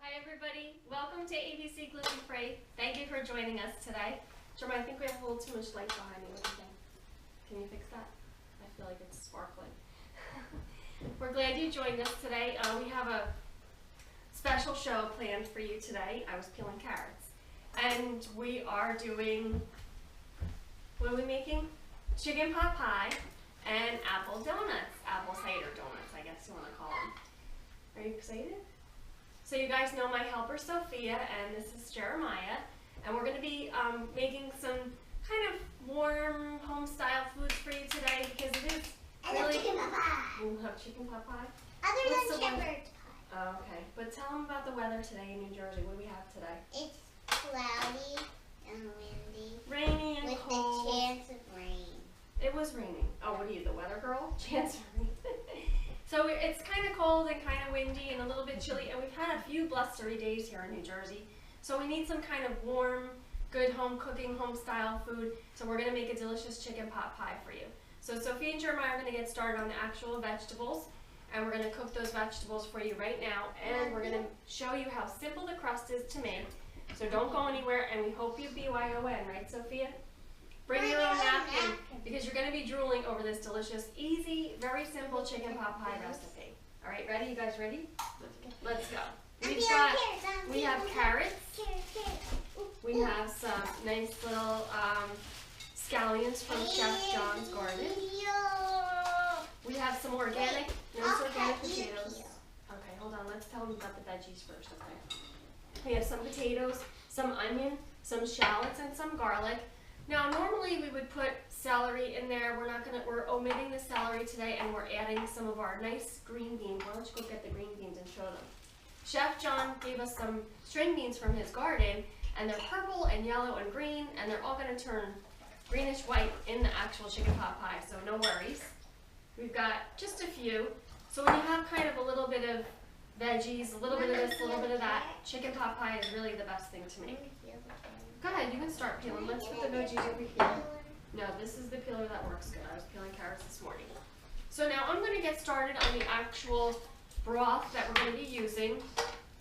Hi everybody, welcome to ABC Gluten Free. Thank you for joining us today. Jeremiah, I think we have a little too much light behind me. What do you think? Can you fix that? I feel like it's sparkling. We're glad you joined us today. We have a special show planned for you today. I was peeling carrots. And we are doing, what are we making? Chicken pot pie and apple donuts. Apple cider donuts, I guess you want to call them. Are you excited? So you guys know my helper Sophia, and this is Jeremiah, and we're going to be making some kind of warm home-style foods for you today because it is really... chicken pot pie. You love chicken pot pie? Other than shepherd's pie. Oh, okay. But tell them about the weather today in New Jersey. What do we have today? It's cloudy and windy. Rainy and cold. With a chance of rain. It was raining. Oh, what are you, the weather girl? Chance of rain. So it's kind of cold and kind of windy and a little bit chilly, and we've had a few blustery days here in New Jersey. So we need some kind of warm, good home cooking, home style food. So we're going to make a delicious chicken pot pie for you. So Sophie and Jeremiah are going to get started on the actual vegetables, and we're going to cook those vegetables for you right now. And we're going to show you how simple the crust is to make. So don't go anywhere, and we hope you BYON, right, Sophia? Bring your own napkin because you're going to be drooling over this delicious, easy, very simple chicken pot pie recipe. All right, ready? You guys ready? Let's go. We have carrots. We have some nice little scallions from Chef John's garden. We have some organic, nice organic potatoes. Okay, hold on. Let's tell them about the veggies first, okay? We have some potatoes, some onion, some shallots, and some garlic. Now, normally we would put celery in there. We're omitting the celery today, and we're adding some of our nice green beans. Why don't you go get the green beans and show them? Chef John gave us some string beans from his garden, and they're purple and yellow and green, and they're all going to turn greenish white in the actual chicken pot pie, so no worries. We've got just a few. So when you have kind of a little bit of veggies, a little bit of this, a little bit of that, chicken pot pie is really the best thing to make. Go ahead, you can start peeling. Let's put the veggies over here. No, this is the peeler that works good. I was peeling carrots this morning. So now I'm going to get started on the actual broth that we're going to be using.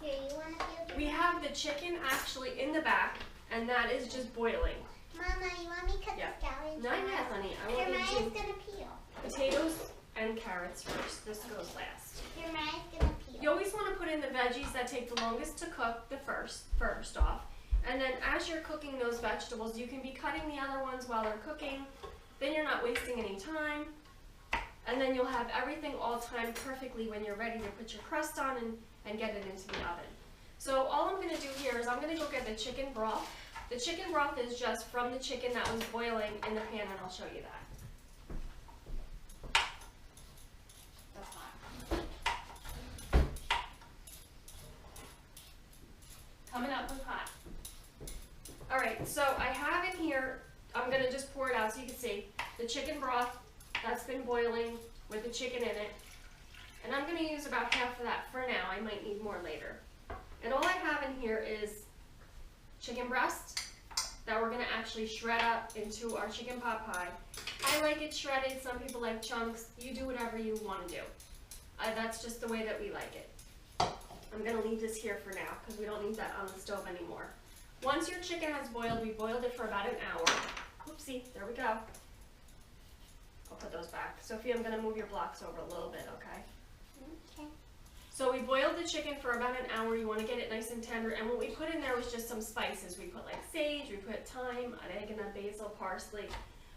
Here, you want to peel? We have the chicken actually in the back, and that is just boiling. Mama, you want me to cut the scallions? Not yet, honey. I want Jeremiah's you to going to peel. potatoes and carrots first. This goes last. Jeremiah's going to peel. You always want to put in the veggies that take the longest to cook the first off. And then as you're cooking those vegetables, you can be cutting the other ones while they're cooking. Then you're not wasting any time. And then you'll have everything all timed perfectly when you're ready to put your crust on and get it into the oven. So all I'm going to do here is I'm going to go get the chicken broth. The chicken broth is just from the chicken that was boiling in the pan, and I'll show you that. That's hot. Coming up with hot. All right, so I have in here, I'm going to just pour it out so you can see the chicken broth that's been boiling with the chicken in it. And I'm going to use about half of that for now. I might need more later. And all I have in here is chicken breast that we're going to actually shred up into our chicken pot pie. I like it shredded. Some people like chunks. You do whatever you want to do. That's just the way that we like it. I'm going to leave this here for now because we don't need that on the stove anymore. Once your chicken has boiled, we boiled it for about an hour. Oopsie, there we go. I'll put those back. Sophie, I'm going to move your blocks over a little bit, okay? Okay. So we boiled the chicken for about an hour. You want to get it nice and tender. And what we put in there was just some spices. We put like sage, we put thyme, oregano, basil, parsley.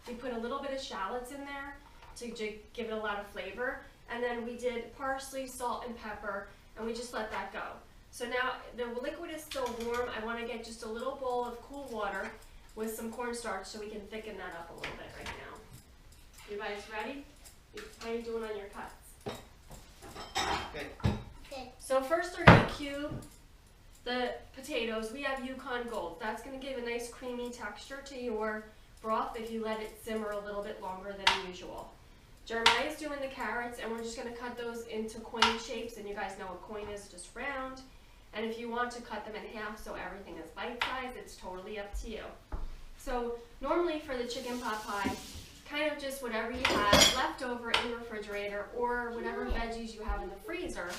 We put a little bit of shallots in there to give it a lot of flavor. And then we did parsley, salt, and pepper, and we just let that go. So now the liquid is still warm. I want to get just a little bowl of cool water with some cornstarch so we can thicken that up a little bit right now. You guys ready? How are you doing on your cuts? Good. So first we're going to cube the potatoes. We have Yukon Gold. That's going to give a nice creamy texture to your broth if you let it simmer a little bit longer than usual. Jeremiah's doing the carrots, and we're just going to cut those into coin shapes, and you guys know a coin is just round. And if you want to cut them in half so everything is bite-sized, it's totally up to you. So normally for the chicken pot pie, kind of just whatever you have left over in the refrigerator or whatever veggies you have in the freezer,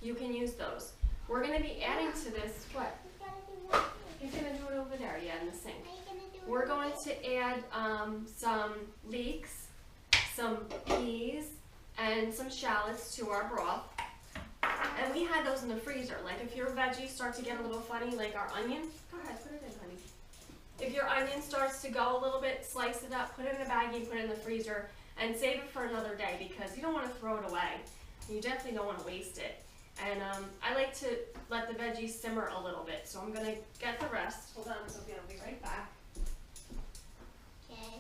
you can use those. we're going to be adding to this, what? You gotta do one too. You're going to do it over there, yeah, in the sink. Are you gonna do it We're over going there? to add some leeks, some peas, and some shallots to our broth. And we had those in the freezer. Like if your veggies start to get a little funny, like our onion, go ahead, put it in, honey. If your onion starts to go a little bit, slice it up, put it in a baggie, put it in the freezer, and save it for another day because you don't want to throw it away. You definitely don't want to waste it. And I like to let the veggies simmer a little bit, so I'm going to get the rest. Hold on, Sophia, I'll be right back. Okay.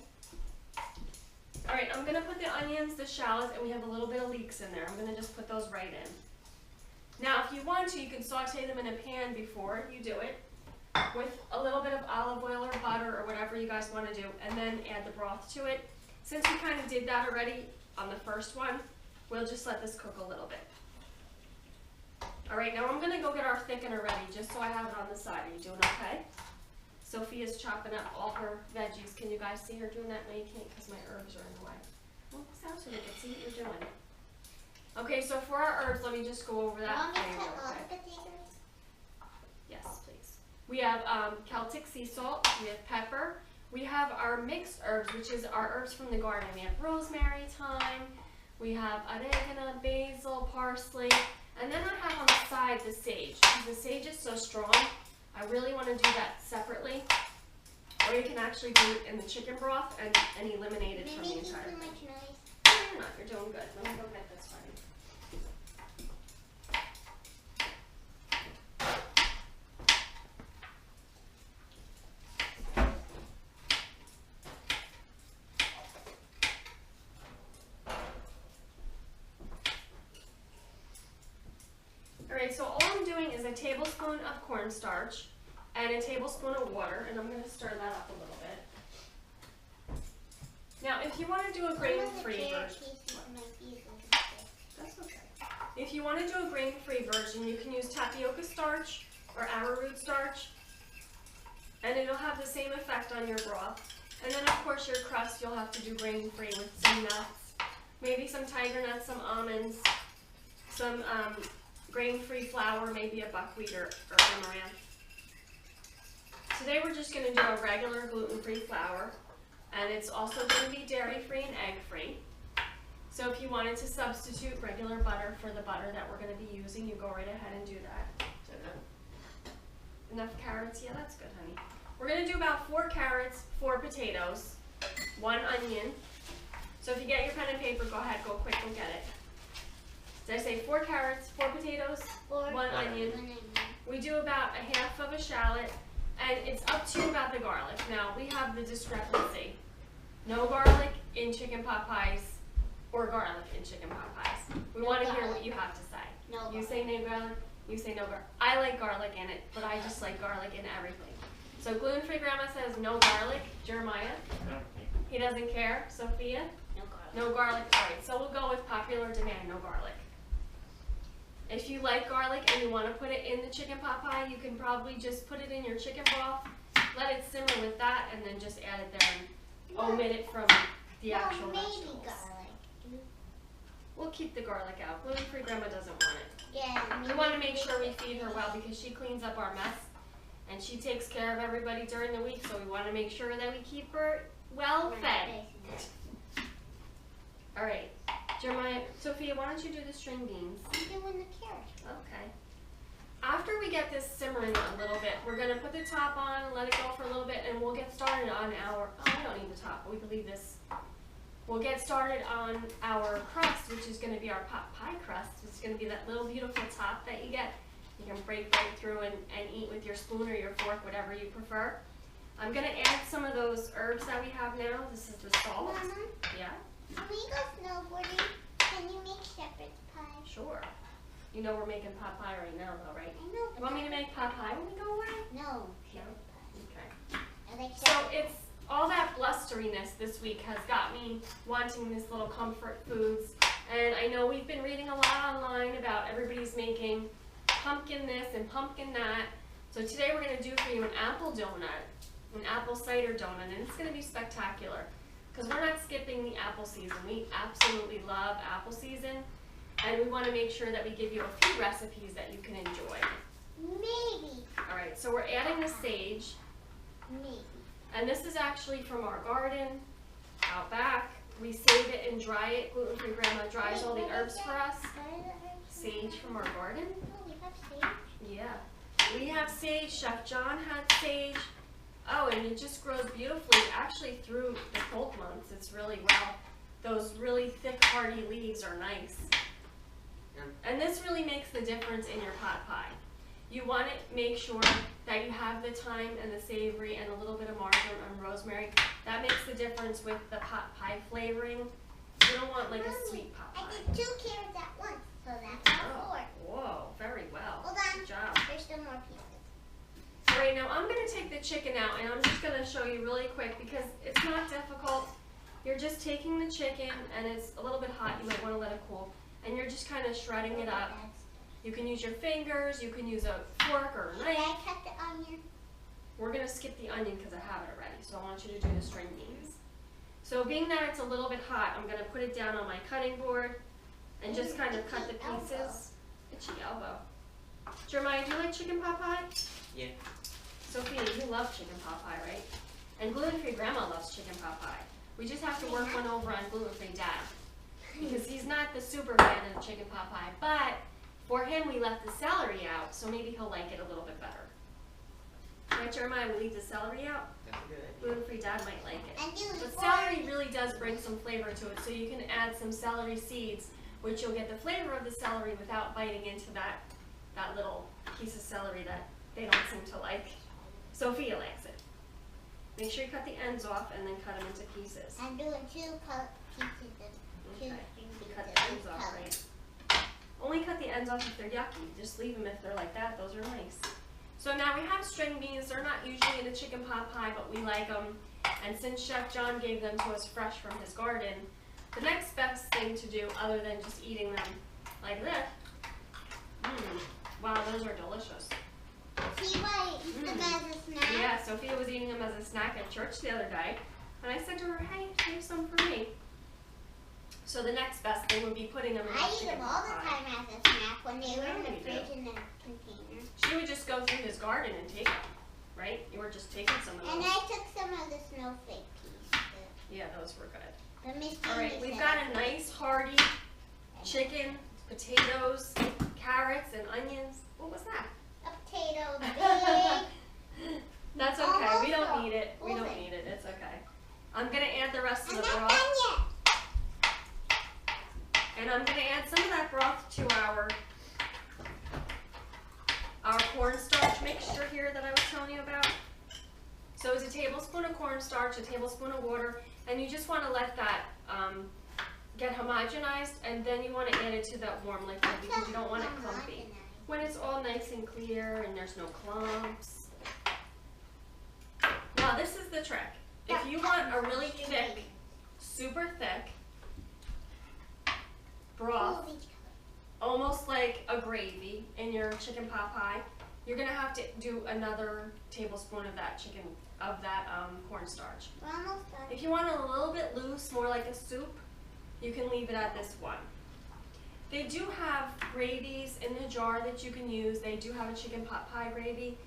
All right, I'm going to put the onions, the shallots, and we have a little bit of leeks in there. I'm going to just put those right in. Now, if you want to, you can saute them in a pan before you do it with a little bit of olive oil or butter or whatever you guys want to do, and then add the broth to it. Since we kind of did that already on the first one, we'll just let this cook a little bit. All right, now I'm going to go get our thickener ready just so I have it on the side. Are you doing okay? Sophia's chopping up all her veggies. Can you guys see her doing that? No, you can't because my herbs are in the way. Well, out so they can see what you're doing. Okay, so for our herbs, let me just go over that. Want me to for you, cut all okay? the potatoes? Yes, please. We have Celtic sea salt, we have pepper, we have our mixed herbs, which is our herbs from the garden. We have rosemary, thyme, we have oregano, basil, parsley, and then I have on the side the sage. Because the sage is so strong, I really want to do that separately. Or you can actually do it in the chicken broth and eliminate it Am I from the making entire too thing. much noise? No, you're not. You're doing good. Let me go get this ready. Alright, so all I'm doing is a tablespoon of cornstarch and a tablespoon of water, and I'm going to stir that up a little bit. Now, if you want to do a grain-free version, that's okay. If you want to do a grain-free version, you can use tapioca starch or arrowroot starch, and it'll have the same effect on your broth. And then, of course, your crust you'll have to do grain-free with some nuts, maybe some tiger nuts, some almonds, some grain-free flour, maybe a buckwheat or amaranth. Today we're just going to do a regular gluten-free flour, and it's also going to be dairy-free and egg-free. So if you wanted to substitute regular butter for the butter that we're going to be using, you go right ahead and do that. Enough carrots? Yeah, that's good, honey. We're going to do about 4 carrots, 4 potatoes, 1 onion. So if you get your pen and paper, go ahead, go quick, go get it. Did I say 4 carrots, 4 potatoes, 1 onion? We do about a half of a shallot, and it's up to you about the garlic. Now, we have the discrepancy. No garlic in chicken pot pies, or garlic in chicken pot pies. We want to hear what you have to say. No You say no garlic, you say no garlic. I like garlic in it, but I just like garlic in everything. So gluten-free grandma says no garlic. Jeremiah? He doesn't care. Sophia? No garlic. No garlic. All right, so we'll go with popular demand, no garlic. If you like garlic and you want to put it in the chicken pot pie, you can probably just put it in your chicken broth, let it simmer with that, and then just add it there and omit it from the actual maybe vegetables. garlic. We'll keep the garlic out. Gluten-free grandma doesn't want it. Yeah. We want to make sure we feed her well because she cleans up our mess and she takes care of everybody during the week, so we want to make sure that we keep her well fed. All right, Jeremiah, Sophia, why don't you do the string beans? I'm doing the carrot. Okay. After we get this simmering a little bit, we're going to put the top on, let it go for a little bit, and we'll get started on our, oh, we don't need the top, we can leave this. We'll get started on our crust, which is going to be our pot pie crust. It's going to be that little beautiful top that you get. You can break right through and eat with your spoon or your fork, whatever you prefer. I'm going to add some of those herbs that we have now. This is the salt. Mama, Yeah? when we go snowboarding, can you make shepherd's pie? Sure. You know we're making pot pie right now, though, right? I know. You want me to make pot pie when we go away? No. No? Okay. I like So it's all that blusteriness this week has got me wanting this little comfort foods. And I know we've been reading a lot online about everybody's making pumpkin this and pumpkin that. So today we're going to do for you an apple donut, an apple cider donut, and it's going to be spectacular. Because we're not skipping the apple season. We absolutely love apple season. and we want to make sure that we give you a few recipes that you can enjoy. Maybe. All right, so we're adding the sage. Maybe. And this is actually from our garden out back. We save it and dry it. Gluten-free grandma dries all the herbs for us. Sage from our garden. Oh, we have sage. Yeah. We have sage. Chef John had sage. Oh, and it just grows beautifully actually through the cold months. It's really well. Those really thick, hardy leaves are nice. And this really makes the difference in your pot pie. You want to make sure that you have the thyme and the savory and a little bit of marjoram and rosemary. That makes the difference with the pot pie flavoring. You don't want like a sweet pot pie. I did 2 carrots at once, so that's now 4. Whoa, very well. Hold on. Good job. There's still more pieces. All right, now I'm going to take the chicken out and I'm just going to show you really quick because it's not difficult. You're just taking the chicken and it's a little bit hot. You might want to let it cool. And you're just kind of shredding it up. You can use your fingers, you can use a fork or a knife. Should I cut the onion? We're going to skip the onion because I have it already, so I want you to do the string beans. So being that it's a little bit hot, I'm going to put it down on my cutting board and just kind of cut the pieces. Itchy elbow. Jeremiah, do you like chicken pot pie? Yeah. Sophia, you love chicken pot pie, right? And gluten-free grandma loves chicken pot pie. We just have to work one over on gluten-free dad because he's not the super fan of chicken pot pie, but for him, we left the celery out, so maybe he'll like it a little bit better. Right, Jeremiah, we leave the celery out? That's a good idea. Gluten-free dad might like it. And do But celery really does bring some flavor to it, so you can add some celery seeds, which you'll get the flavor of the celery without biting into that little piece of celery that they don't seem to like. Sophia likes it. Make sure you cut the ends off and then cut them into pieces. I'm doing 2 color pieces of 2 Okay. string Cut pieces the of ends each off, color. right? Only cut the ends off if they're yucky. Just leave them if they're like that. Those are nice. So now we have string beans. They're not usually in a chicken pot pie, but we like them. And since Chef John gave them to us fresh from his garden, the next best thing to do other than just eating them like this, wow, those are delicious. See why I eat them as a snack? Yeah, Sophia was eating them as a snack at church the other day. And I said to her, hey, save some for me. So the next best thing would be putting them in a I eat chicken them all pot the pie. time as a snack when they were in Yeah, the you fridge do. in the container. She would just go through his garden and take them, right? You were just taking some of those. And I took some of the snowflake pieces. Yeah, those were good. The Miss All right, Jeannie we've said got a nice hearty chicken, potatoes, carrots, and onions. What was that? a potato, big. That's okay. Almost We don't full. need it. We Full don't thing. need it. It's okay. I'm gonna add the rest of I'm the not broth, done yet. and I'm gonna add some of that broth to our cornstarch mixture here that I was telling you about. So it's a tablespoon of cornstarch, a tablespoon of water, and you just want to let that get homogenized, and then you want to add it to that warm liquid because you don't want it clumpy. When it's all nice and clear and there's no clumps. Now this is the trick. If you want a really thick, super thick broth, almost like a gravy in your chicken pot pie, you're gonna have to do another tablespoon of that cornstarch. We're almost done. If you want it a little bit loose, more like a soup, you can leave it at this one. They do have gravies in the jar that you can use. They do have a chicken pot pie gravy.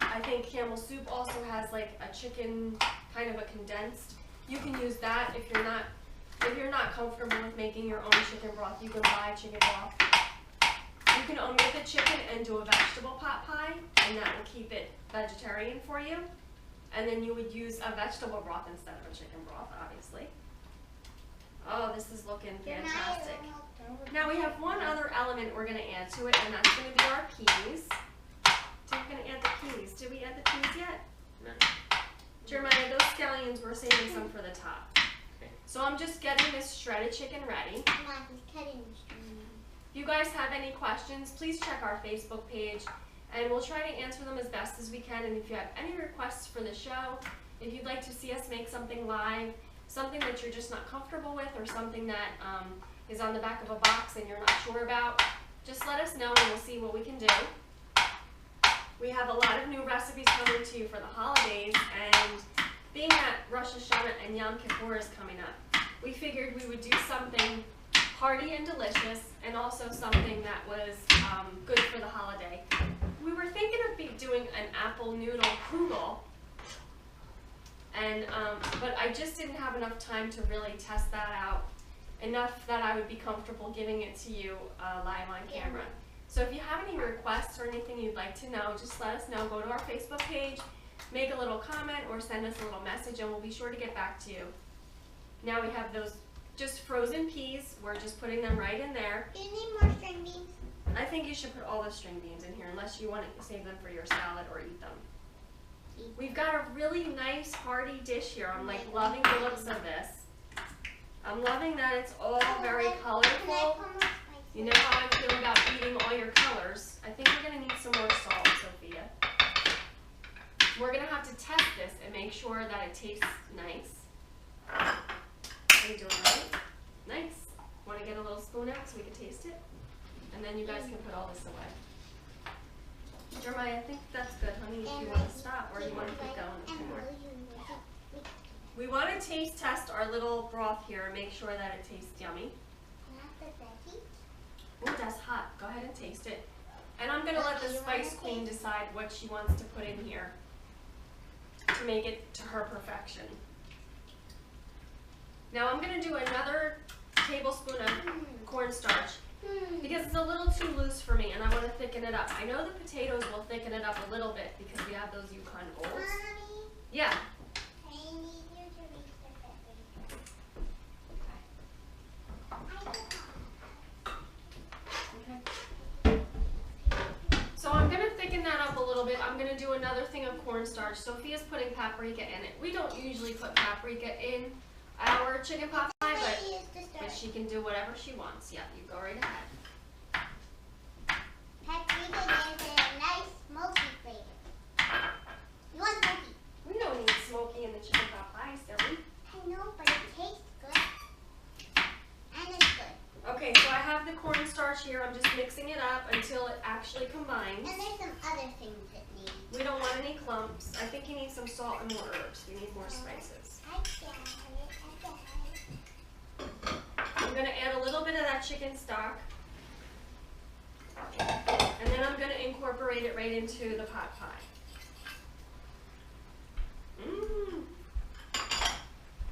I think Camel Soup also has like a chicken, kind of a condensed. You can use that if you're not comfortable with making your own chicken broth. You can buy chicken broth. You can omit the chicken and do a vegetable pot pie, and that will keep it vegetarian for you. And then you would use a vegetable broth instead of a chicken broth, obviously. Oh, this is looking fantastic. Now we have one other element we're going to add to it, and that's going to be our peas. So we're going to add the peas. Did we add the peas yet? No. Jeremiah, those scallions, we're saving some for the top. Okay. So I'm just getting this shredded chicken ready. Come on, he's cutting the string. If you guys have any questions, please check our Facebook page, and we'll try to answer them as best as we can. And if you have any requests for the show, if you'd like to see us make something live, something that you're just not comfortable with, or something that is on the back of a box and you're not sure about, just let us know and we'll see what we can do. We have a lot of new recipes coming to you for the holidays, and being that Rosh Hashanah and Yom Kippur is coming up, we figured we would do something hearty and delicious, and also something that was good for the holiday. We were thinking of doing an apple noodle kugel, and but I just didn't have enough time to really test that out, enough that I would be comfortable giving it to you live on camera. So if you have any requests or anything you'd like to know, just let us know. Go to our Facebook page, make a little comment, or send us a little message, and we'll be sure to get back to you. Now we have those just frozen peas. We're just putting them right in there. Do you need more string beans? I think you should put all the string beans in here unless you want to save them for your salad or eat them. We've got a really nice hearty dish here. I'm like loving the looks of this. I'm loving that it's all very colorful. You know how I feel about eating all your colors. I think we're going to need some more salt, Sophia. We're going to have to test this and make sure that it tastes nice. Are you doing right? Nice. Want to get a little spoon out so we can taste it? And then you guys can put all this away. Jeremiah, I think that's good, honey, if you want to stop or you want to keep going. We want to taste test our little broth here and make sure that it tastes yummy. Oh, that's hot. Go ahead and taste it. And I'm going to let the Spice Queen decide what she wants to put in here to make it to her perfection. Now I'm going to do another tablespoon of cornstarch because it's a little too loose for me and I want to thicken it up. I know the potatoes will thicken it up a little bit because we have those Yukon Golds. Mommy, Yeah. I need you to reach the Okay. So I'm going to thicken that up a little bit. I'm going to do another thing of cornstarch. Sophia's putting paprika in it. We don't usually put paprika in our chicken pot pie, but she can do whatever she wants. Yeah, you go right ahead. Paprika gives it a nice smoky flavor. You want smoky? We don't need smoky in the chicken pot pie, silly. I know, but it tastes good. And it's good. Okay, so I have the cornstarch here. I'm just mixing it up until it actually combines. And there's some other things it needs. We don't want any clumps. I think you need some salt and more herbs. We need more spices. I got it. I'm going to add a little bit of that chicken stock. And then I'm going to incorporate it right into the pot pie.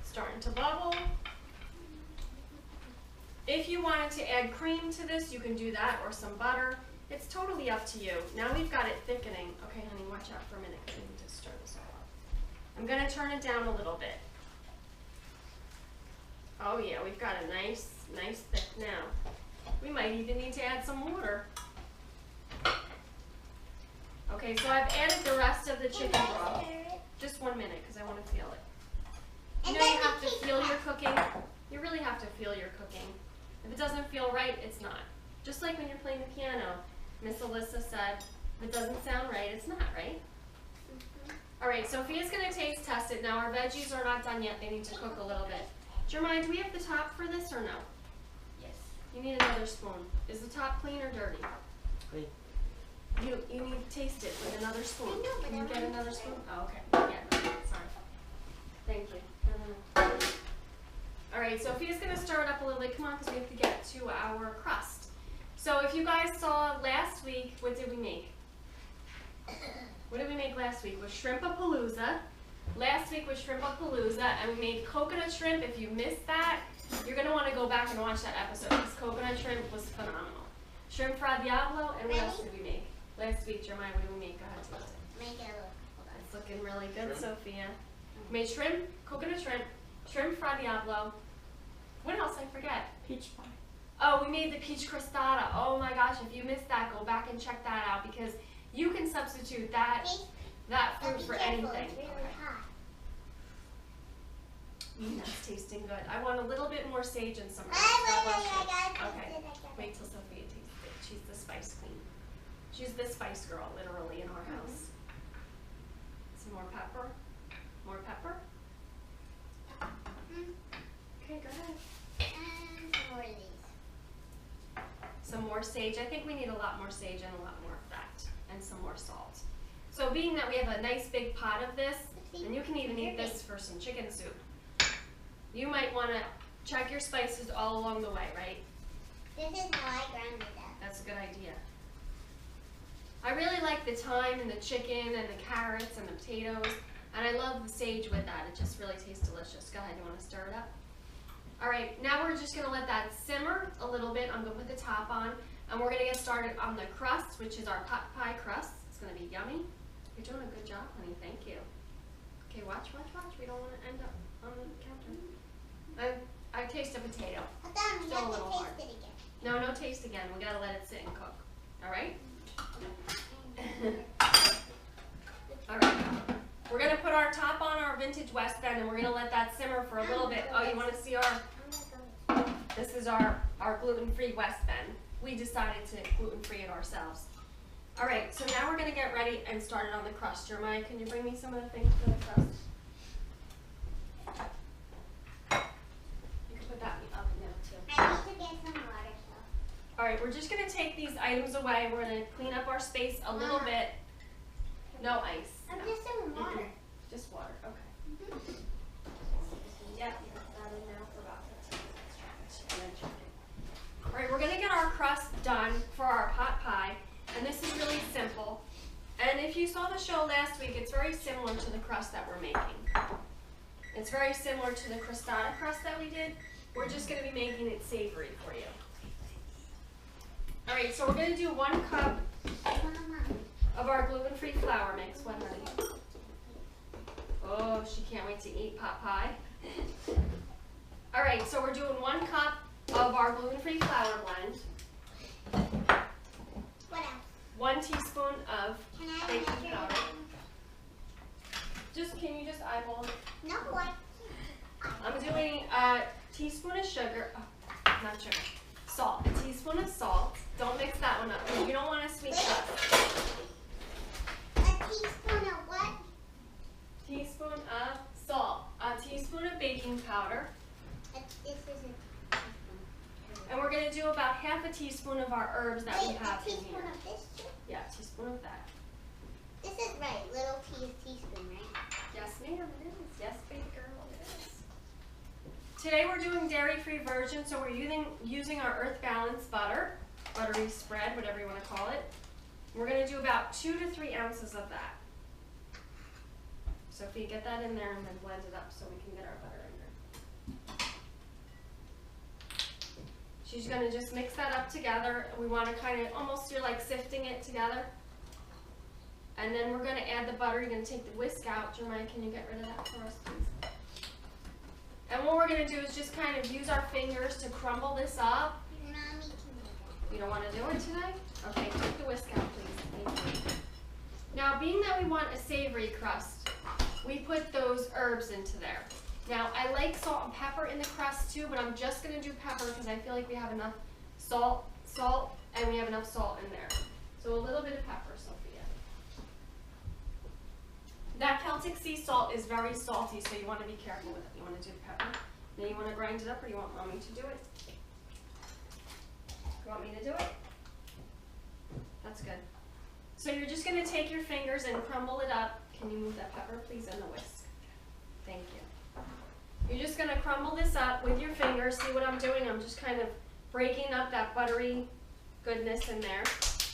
Starting to bubble. If you wanted to add cream to this, you can do that, or some butter. It's totally up to you. Now we've got it thickening. Okay, honey, watch out for a minute because we need to stir this all up. I'm going to turn it down a little bit. Oh yeah, we've got a nice thick now. We might even need to add some water. Okay, so I've added the rest of the chicken broth. Just 1 minute because I want to feel it. You know you have to feel your cooking. You really have to feel your cooking. If it doesn't feel right, it's not. Just like when you're playing the piano. Miss Alyssa said, if it doesn't sound right, it's not, right? All right, Sophia's going to taste test it. Now our veggies are not done yet. They need to cook a little bit. Jeremiah, do we have the top for this or no? Yes. You need another spoon. Is the top clean or dirty? Clean. You need to taste it with another spoon. I know, but Can you I get want another to spoon? Oh, okay. Yeah, sorry. Thank you. All right, Sophia's going to stir it up a little bit. Come on, because we have to get to our crust. So if you guys saw last week, what did we make? What did we make last week? Was Shrimp-a-Palooza. Last week was Shrimp-a-Palooza, and we made coconut shrimp. If you missed that, you're going to want to go back and watch that episode because coconut shrimp was phenomenal. Shrimp fra diavolo, and what else did we make? Last week, Jeremiah, what did we make? Go ahead, taste it. Make it look. Hold on. It's looking really good, Shrimp. Sophia. We made shrimp, coconut shrimp, shrimp fra diavolo. What else? I forget. Peach pie. Oh, we made the peach crostata. Oh my gosh, if you missed that, go back and check that out because you can substitute that fruit Be for careful, anything. it's really hot. That's tasting good. I want a little bit more sage and some herbs. Wait, God bless you. I gotta taste Okay. it, I gotta Wait till Sophia tastes it. She's the spice queen. She's the spice girl, literally, in our house. Some more pepper. More pepper. Okay, go ahead. And some more of these. Some more sage. I think we need a lot more sage and a lot more of that. And some more salt. So being that we have a nice big pot of this, and you can even eat this for some chicken soup, you might want to check your spices all along the way, right? This is how I ground it up. That's a good idea. I really like the thyme and the chicken and the carrots and the potatoes, and I love the sage with that. It just really tastes delicious. Go ahead, you want to stir it up? All right, now we're just gonna let that simmer a little bit. I'm gonna put the top on, and we're gonna get started on the crust, which is our pot pie crust. It's gonna be yummy. You're doing a good job, honey, thank you. Okay, watch, watch, watch. We don't wanna end up on the counter. I taste a potato. I thought we Still a got little to hard. taste it again. No, no taste again. We gotta let it sit and cook. All right? All right. We're gonna put our top on our vintage West Bend, and we're gonna let that simmer for a little bit. Oh, you wanna see this is our gluten-free West Bend. We decided to gluten-free it ourselves. All right, so now we're gonna get ready and start it on the crust. Jeremiah, can you bring me some of the things for the crust? You can put that in the oven now too. I need to get some water, so. All right, we're just gonna take these items away. We're gonna clean up our space a little bit. No ice. I'm no. just doing water. Just water, okay. Yeah, you put that in now for about 15 minutes. And then check it. All right, we're gonna get our crust done for our pot pie, and this is really simple. And if you saw the show last week, it's very similar to the crust that we're making. It's very similar to the crostata crust that we did. We're just gonna be making it savory for you. All right, so we're gonna do 1 cup Mama. of our gluten-free flour mix. What, honey? Oh, she can't wait to eat pot pie. All right, so we're doing 1 cup of our gluten-free flour blend. What else? 1 teaspoon of Can I baking measure powder. it? Can you just eyeball it? No, what? I'm doing a teaspoon of sugar, not sugar, salt. A teaspoon of salt. Don't mix that one up. You don't want a sweet crust. A teaspoon of what? Teaspoon of salt. A teaspoon of baking powder. This isn't. And we're going to do about half a teaspoon of our herbs that we Wait, have a in teaspoon here. of this too? Yeah, a teaspoon of that. This is right. Little teaspoon, right? Yes, ma'am, it is. Yes, baby girl, it is. Today we're doing dairy-free version, so we're using our Earth Balance butter, buttery spread, whatever you want to call it. We're going to do about 2 to 3 ounces of that. So if you get that in there and then blend it up so we can get our butter in there. She's going to just mix that up together. We want to kind of almost do like sifting it together. And then we're going to add the butter. You're going to take the whisk out. Jeremiah, can you get rid of that for us, please? And what we're going to do is just kind of use our fingers to crumble this up. Mommy can do that. You don't want to do it today? Okay, take the whisk out, please. Thank you. Now, being that we want a savory crust, we put those herbs into there. Now, I like salt and pepper in the crust too, but I'm just going to do pepper because I feel like we have enough salt, and we have enough salt in there. So a little bit of pepper, Sophia. That Celtic sea salt is very salty, so you want to be careful with it. You want to do the pepper. Now you want to grind it up, or you want Mommy to do it? You want me to do it? That's good. So you're just going to take your fingers and crumble it up. Can you move that pepper, please, and the whisk? Thank you. You're just going to crumble this up with your fingers. See what I'm doing? I'm just kind of breaking up that buttery goodness in there.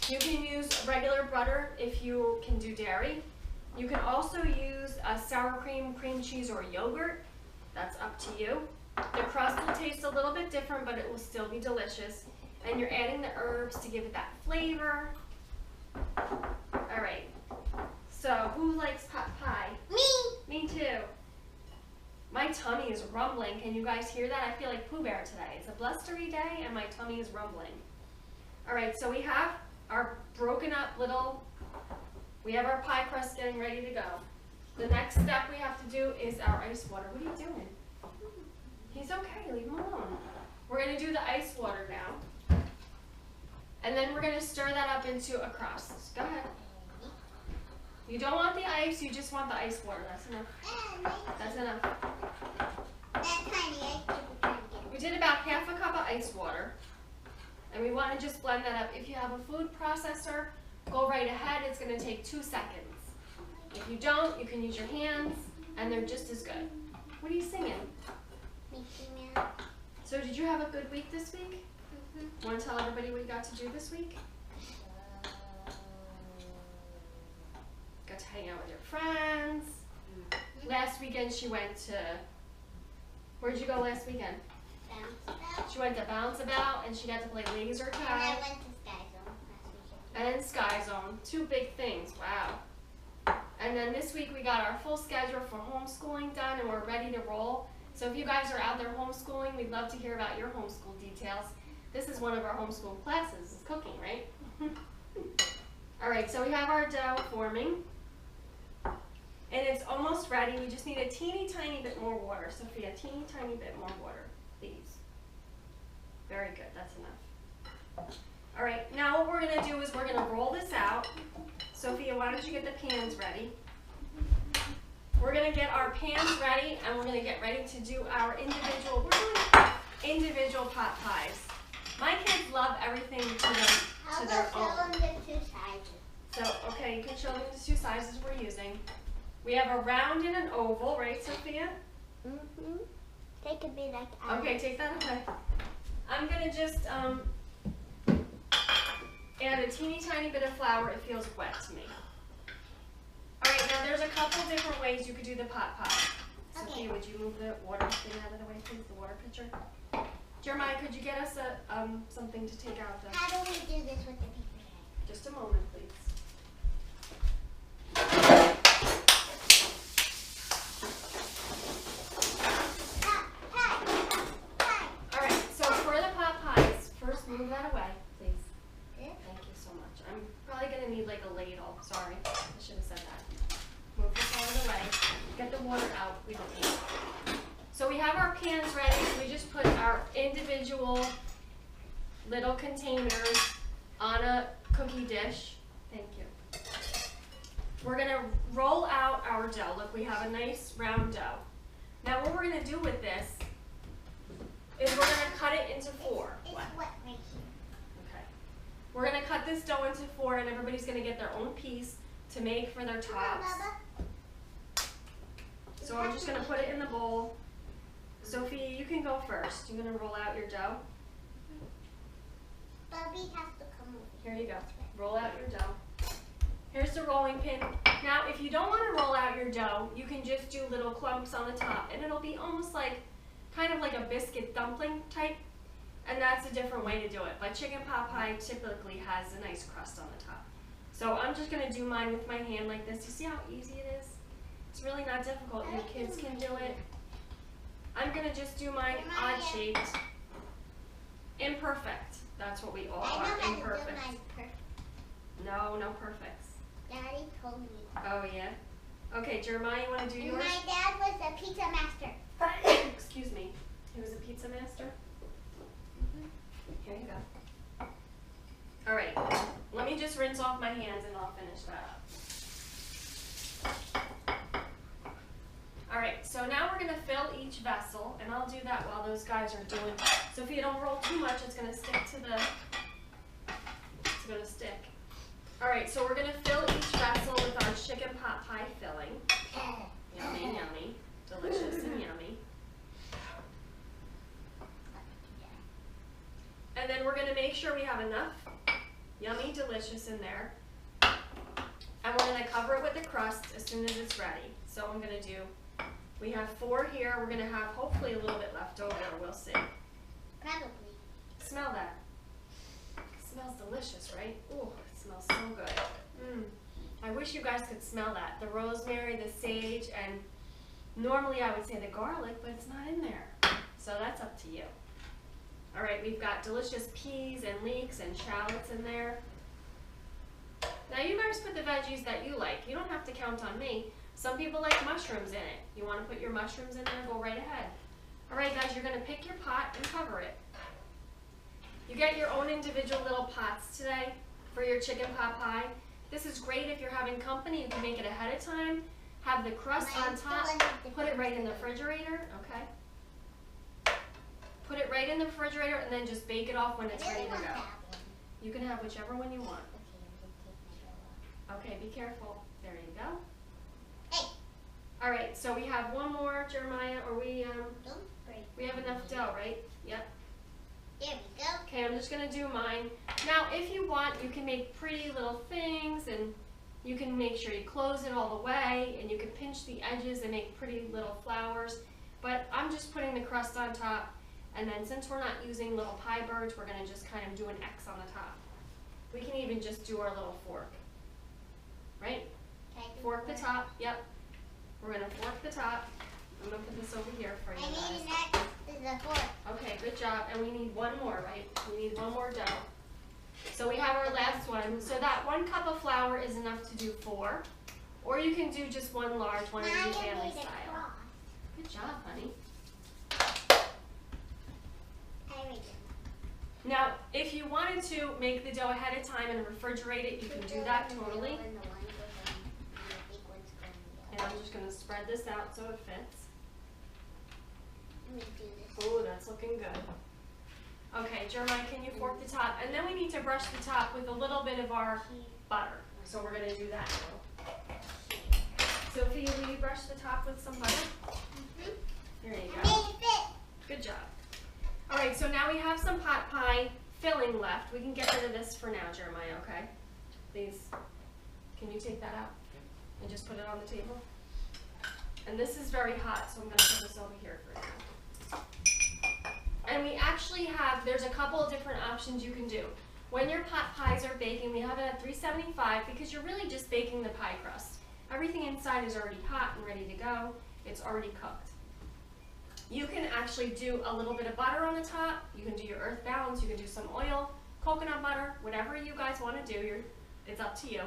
You can use regular butter if you can do dairy. You can also use a sour cream, cream cheese, or yogurt. That's up to you. The crust will taste a little bit different, but it will still be delicious. And you're adding the herbs to give it that flavor. All right. So who likes pot pie? Me! Me too. My tummy is rumbling. Can you guys hear that? I feel like Pooh Bear today. It's a blustery day and my tummy is rumbling. All right, so we have our broken up we have our pie crust getting ready to go. The next step we have to do is our ice water. What are you doing? He's okay, leave him alone. We're gonna do the ice water now. And then we're gonna stir that up into a crust. Go ahead. You don't want the ice, you just want the ice water. That's enough. That's enough. That tiny ice cube. We did about half a cup of ice water. And we want to just blend that up. If you have a food processor, go right ahead. It's going to take 2 seconds. If you don't, you can use your hands, and they're just as good. What are you singing? Mickey Mouse. So did you have a good week this week? Want to tell everybody what you got to do this week? Got to hang out with your friends. Last weekend she went to, where'd you go last weekend? She went to Bounce About and she got to play laser And I tag. went to Sky Zone last weekend. And Sky Zone. 2 big things. Wow. And then this week we got our full schedule for homeschooling done and we're ready to roll. So if you guys are out there homeschooling, we'd love to hear about your homeschool details. This is one of our homeschool classes, is cooking, right? Alright, so we have our dough forming. And it's almost ready. We just need a teeny tiny bit more water. Sophia, a teeny tiny bit more water, please. Very good, that's enough. Alright, now what we're going to do is we're going to roll this out. Sophia, why don't you get the pans ready? We're going to get our pans ready and we're going to get ready to do our individual, pot pies. My kids love everything to their own. I'll go show them the 2 sizes. So, okay, you can show them the 2 sizes we're using. We have a round and an oval, right, Sophia? Mm-hmm. They could be like Okay, take that away. I'm going to just add a teeny tiny bit of flour. It feels wet to me. Alright, now there's a couple different ways you could do the pot pie. Okay. Sophia, would you move the water thing out of the way, please? The water pitcher. Jeremiah, could you get us something to take out the... How do we do this with the paper towel? Just a moment, please. Alright, so for the pot pies, first move that away, please. Good. Thank you so much. I'm probably going to need like a ladle. Sorry, I should have said that. Move this out of the way. Get the water out. We don't need it. So we have our pans ready. We just put our individual little containers on a cookie dish. Thank you. We're going to roll out our dough. Look, we have a nice round dough. Now what we're going to do with this is we're going to cut it into 4. It's wet right here. Okay. We're going to cut this dough into 4 and everybody's going to get their own piece to make for their Come on, tops. Bubba. So I'm just going to put it in the bowl. Sophie, you can go first. You're going to roll out your dough. Bubby has to come over. Here you go. Roll out your dough. Here's the rolling pin. Now, if you don't want to roll out your dough, you can just do little clumps on the top and it'll be almost like, kind of like a biscuit dumpling type. And that's a different way to do it. But chicken pot pie typically has a nice crust on the top. So I'm just going to do mine with my hand like this. You see how easy it is? It's really not difficult. Your kids can do it. I'm going to just do mine odd shaped. Imperfect. That's what we all I know are. how to do Imperfect. mine perfect. No, no perfects. Daddy told me. Oh, yeah? Okay, Jeremiah, you want to do And yours? my dad was a pizza master. Excuse me. He was a pizza master? Here you go. All right. Let me just rinse off my hands and I'll finish that up. All right, so now we're going to fill each vessel, and I'll do that while those guys are doing. So if you don't roll too much, it's going to stick to the, it's going to stick. All right, so we're going to fill each vessel with our chicken pot pie filling. Yummy, yummy, delicious and yummy. And then we're going to make sure we have enough yummy, delicious in there. And we're going to cover it with the crust as soon as it's ready. So I'm going to do, we have 4 here. We're going to have hopefully a little bit left over. We'll see. Probably. Smell that. It smells delicious, right? Ooh, it smells so good. I wish you guys could smell that. The rosemary, the sage, and normally I would say the garlic, but it's not in there. So that's up to you. All right, we've got delicious peas and leeks and shallots in there. Now you guys put the veggies that you like. You don't have to count on me. Some people like mushrooms in it. You want to put your mushrooms in there, go right ahead. All right, guys, you're going to pick your pot and cover it. You get your own individual little pots today for your chicken pot pie. This is great if you're having company. You can make it ahead of time. Have the crust on top. Put it right in the refrigerator, okay? Put it right in the refrigerator and then just bake it off when it's ready to go. You can have whichever one you want. Okay, be careful. There you go. Hey. All right, so we have one more, Jeremiah, or we Don't break. have enough dough, right? Yep. There we go. Okay, I'm just gonna do mine. Now, if you want, you can make pretty little things, and you can make sure you close it all the way, and you can pinch the edges and make pretty little flowers. But I'm just putting the crust on top, and then since we're not using little pie birds, we're gonna just kind of do an X on the top. We can even just do our little fork, right? Fork the top, yep. We're gonna fork the top. I'm gonna put this over here for you I guys. need an X, the fork. Okay, good job. And we need one more, right? We need one more dough. So we have our last one. So that 1 cup of flour is enough to do 4. Or you can do just one large one and do family style. Good job, honey. I made it. Now, if you wanted to make the dough ahead of time and refrigerate it, you can do that totally. And I'm just going to spread this out so it fits. Let me do this. Oh, that's looking good. Okay, Jeremiah, can you fork the top? And then we need to brush the top with a little bit of our butter. So we're going to do that now. Sophia, will you brush the top with some butter? There you I go. made it fit. Good job. All right, so now we have some pot pie filling left. We can get rid of this for now, Jeremiah, okay? Please, can you take that out and just put it on the table? And this is very hot, so I'm going to put this over here for now. And we actually have, there's a couple of different options you can do. When your pot pies are baking, we have it at 375 because you're really just baking the pie crust. Everything inside is already hot and ready to go. It's already cooked. You can actually do a little bit of butter on the top. You can do your earth balance. You can do some oil, coconut butter, whatever you guys want to do. It's up to you.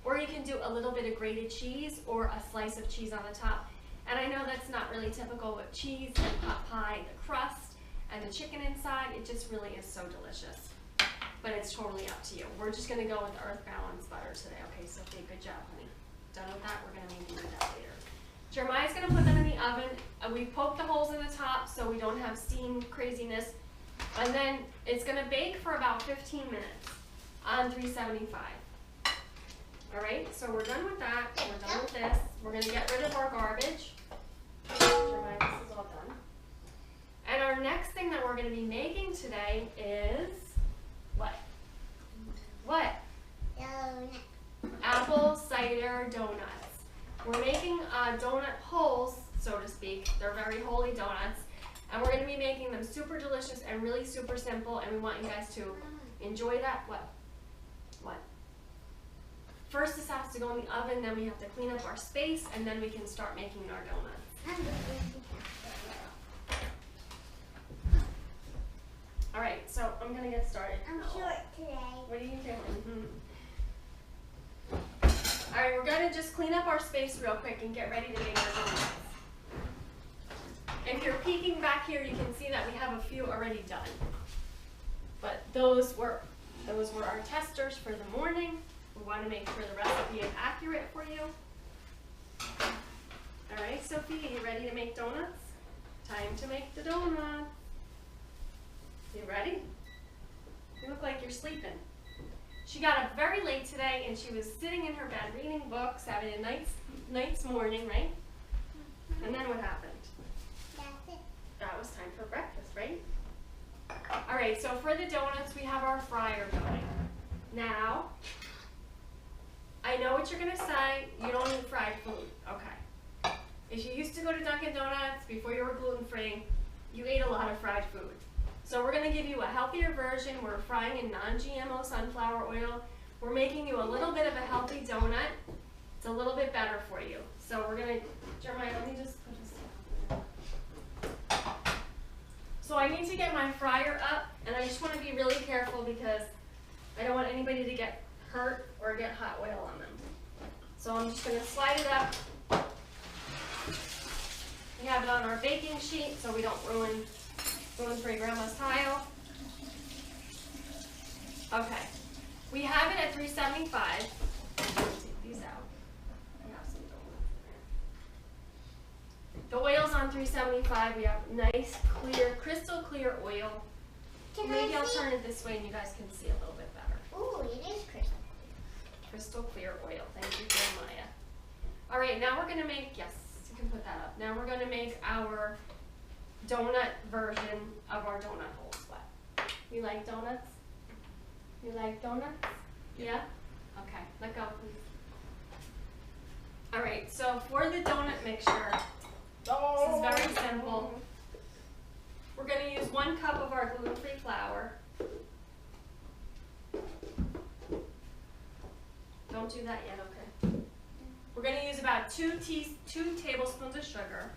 Or you can do a little bit of grated cheese or a slice of cheese on the top. And I know that's not really typical with cheese and pot pie, the crust and the chicken inside. It just really is so delicious. But it's totally up to you. We're just going to go with earth balance butter today. Okay, Sophie, good job, honey. Done with that. We're going to maybe do that later. Jeremiah's going to put them in the oven. We poked the holes in the top so we don't have steam craziness. And then it's going to bake for about 15 minutes on 375. All right, so we're done with that. We're done with this. We're going to get rid of our garbage. Jeremiah, this is all done. And our next thing that we're going to be making today is what? What? Donut. Apple cider donuts. We're making donut holes, so to speak. They're very holy donuts. And we're going to be making them super delicious and really super simple. And we want you guys to enjoy that. What? What? First, this has to go in the oven. Then we have to clean up our space. And then we can start making our donuts. All right, so I'm going to get started. I'm short today. What are you doing? All right, we're going to just clean up our space real quick and get ready to make our donuts. If you're peeking back here, you can see that we have a few already done. But those were our testers for the morning. We want to make sure the recipe is accurate for you. All right, Sophie, are you ready to make donuts? Time to make the donuts. You ready? You look like you're sleeping. She got up very late today and she was sitting in her bed reading books, having a nice morning, right? And then what happened? That's it. That was time for breakfast, right? All right, so for the donuts, we have our fryer going. Now, I know what you're gonna say, you don't eat fried food. Okay. If you used to go to Dunkin' Donuts before you were gluten-free, you ate a lot of fried food. So we're going to give you a healthier version. We're frying in non-GMO sunflower oil. We're making you a little bit of a healthy donut. It's a little bit better for you. So we're going to, Jeremiah, let me just put this down. So I need to get my fryer up, and I just want to be really careful because I don't want anybody to get hurt or get hot oil on them. So I'm just going to slide it up. We have it on our baking sheet so we don't ruin gluten-free grandma's tile. Okay, we have it at 375. Take these out. We have some donuts in there. The oil's on 375. We have nice, clear, crystal clear oil. Maybe I'll turn it this way and you guys can see a little bit better. Ooh, it is crystal. Crystal clear oil. Thank you, Jeremiah. All right, now we're gonna make, yes, you can put that up. Now we're gonna make our donut version of our donut holes. What? You like donuts? You like donuts? Yeah? Okay, let go, please. All right, so for the donut mixture, this is very simple. We're going to use 1 cup of our gluten-free flour. Don't do that yet, okay? We're going to use about 2 tablespoons of sugar.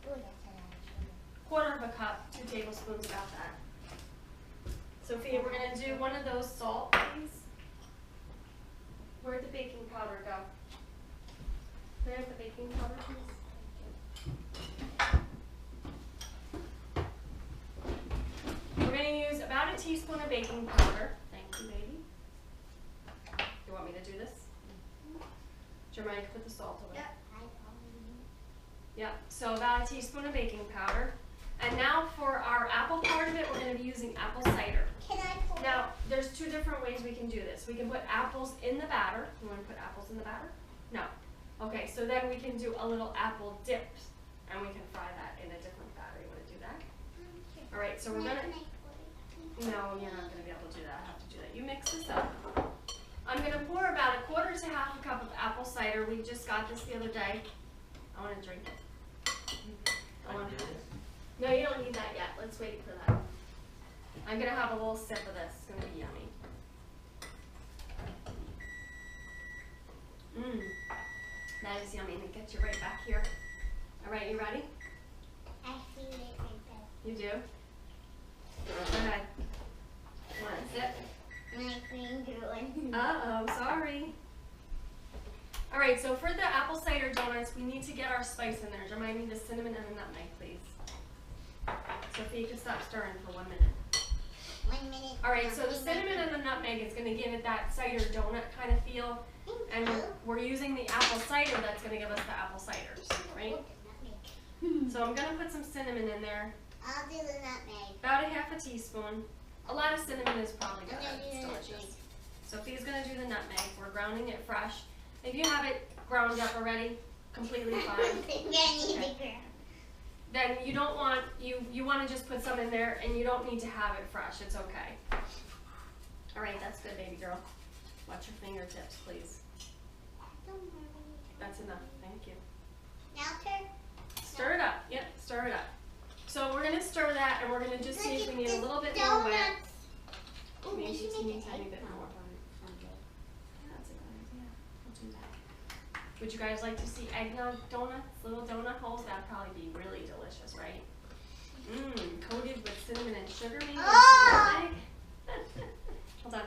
Ooh, that's a lot of sugar. 1/4 of a cup, 2 tablespoons, about that. Sophia, we're going to do one of those salt, please. Where'd the baking powder go? There's the baking powder, please. We're going to use about a teaspoon of baking powder. Thank you, baby. You want me to do this? Jeremiah, put the salt away. Yep. Yep, so about a teaspoon of baking powder. And now for our apple part of it, we're going to be using apple cider. Can I pour? Now, there's 2 different ways we can do this. We can put apples in the batter. You want to put apples in the batter? No. Okay, so then we can do a little apple dip, and we can fry that in a different batter. You want to do that? All right, so we're going to... No, you're not going to be able to do that. I have to do that. You mix this up. I'm going to pour about 1/4 to 1/2 cup of apple cider. We just got this the other day. I want to drink it. No, you don't need that yet. Let's wait for that. I'm going to have a little sip of this. It's going to be yummy. Mmm. That is yummy. And it gets you right back here. All right, you ready? I feel it right there. You do? Go ahead. Want a sip? My finger went. Uh-oh, sorry. All right, so for the apple cider donuts, we need to get our spice in there. Jeremiah, I need the cinnamon and the nutmeg, please. Sophie, you can stop stirring for 1 minute. 1 minute. All right, so the cinnamon and the nutmeg is going to give it that cider donut kind of feel. And we're using the apple cider that's going to give us the apple cider, right? So I'm going to put some cinnamon in there. I'll do the nutmeg. About a 1/2 teaspoon. A lot of cinnamon is probably good. I'm gonna do It's the delicious. nutmeg. Sophie's going to do the nutmeg. We're grounding it fresh. If you have it ground up already, completely fine. Okay. Then you don't want, you want to just put some in there and you don't need to have it fresh. It's okay. All right, that's good, baby girl. Watch your fingertips, please. That's enough. Thank you. Now turn. Stir it up. Yep, stir it up. So we're going to stir that and we're going to just see if we need a little bit more wet. Ooh, Maybe we should a teeny make tiny it bit egg more. Yeah, that's a good idea. We'll do that. Would you guys like to see eggnog donuts? Little donut holes? That'd probably be really delicious, right? Mmm, coated with cinnamon and sugar maybe. Oh! Hold on.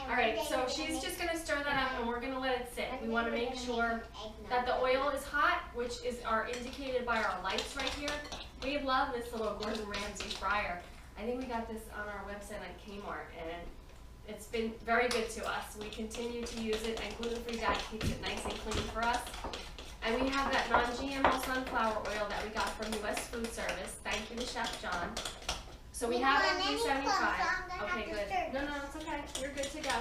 All right, so she's just going to stir that up and we're going to let it sit. We want to make sure that the oil is hot, which is indicated by our lights right here. We love this little Gordon Ramsay fryer. I think we got this on our website on Kmart, and it's been very good to us. We continue to use it, and gluten-free dad keeps it nice and clean for us. And we have that non-GMO sunflower oil that we got from U.S. Food Service. Thank you to Chef John. So we have it at $3.75. Okay, good. No, it's okay. You're good to go.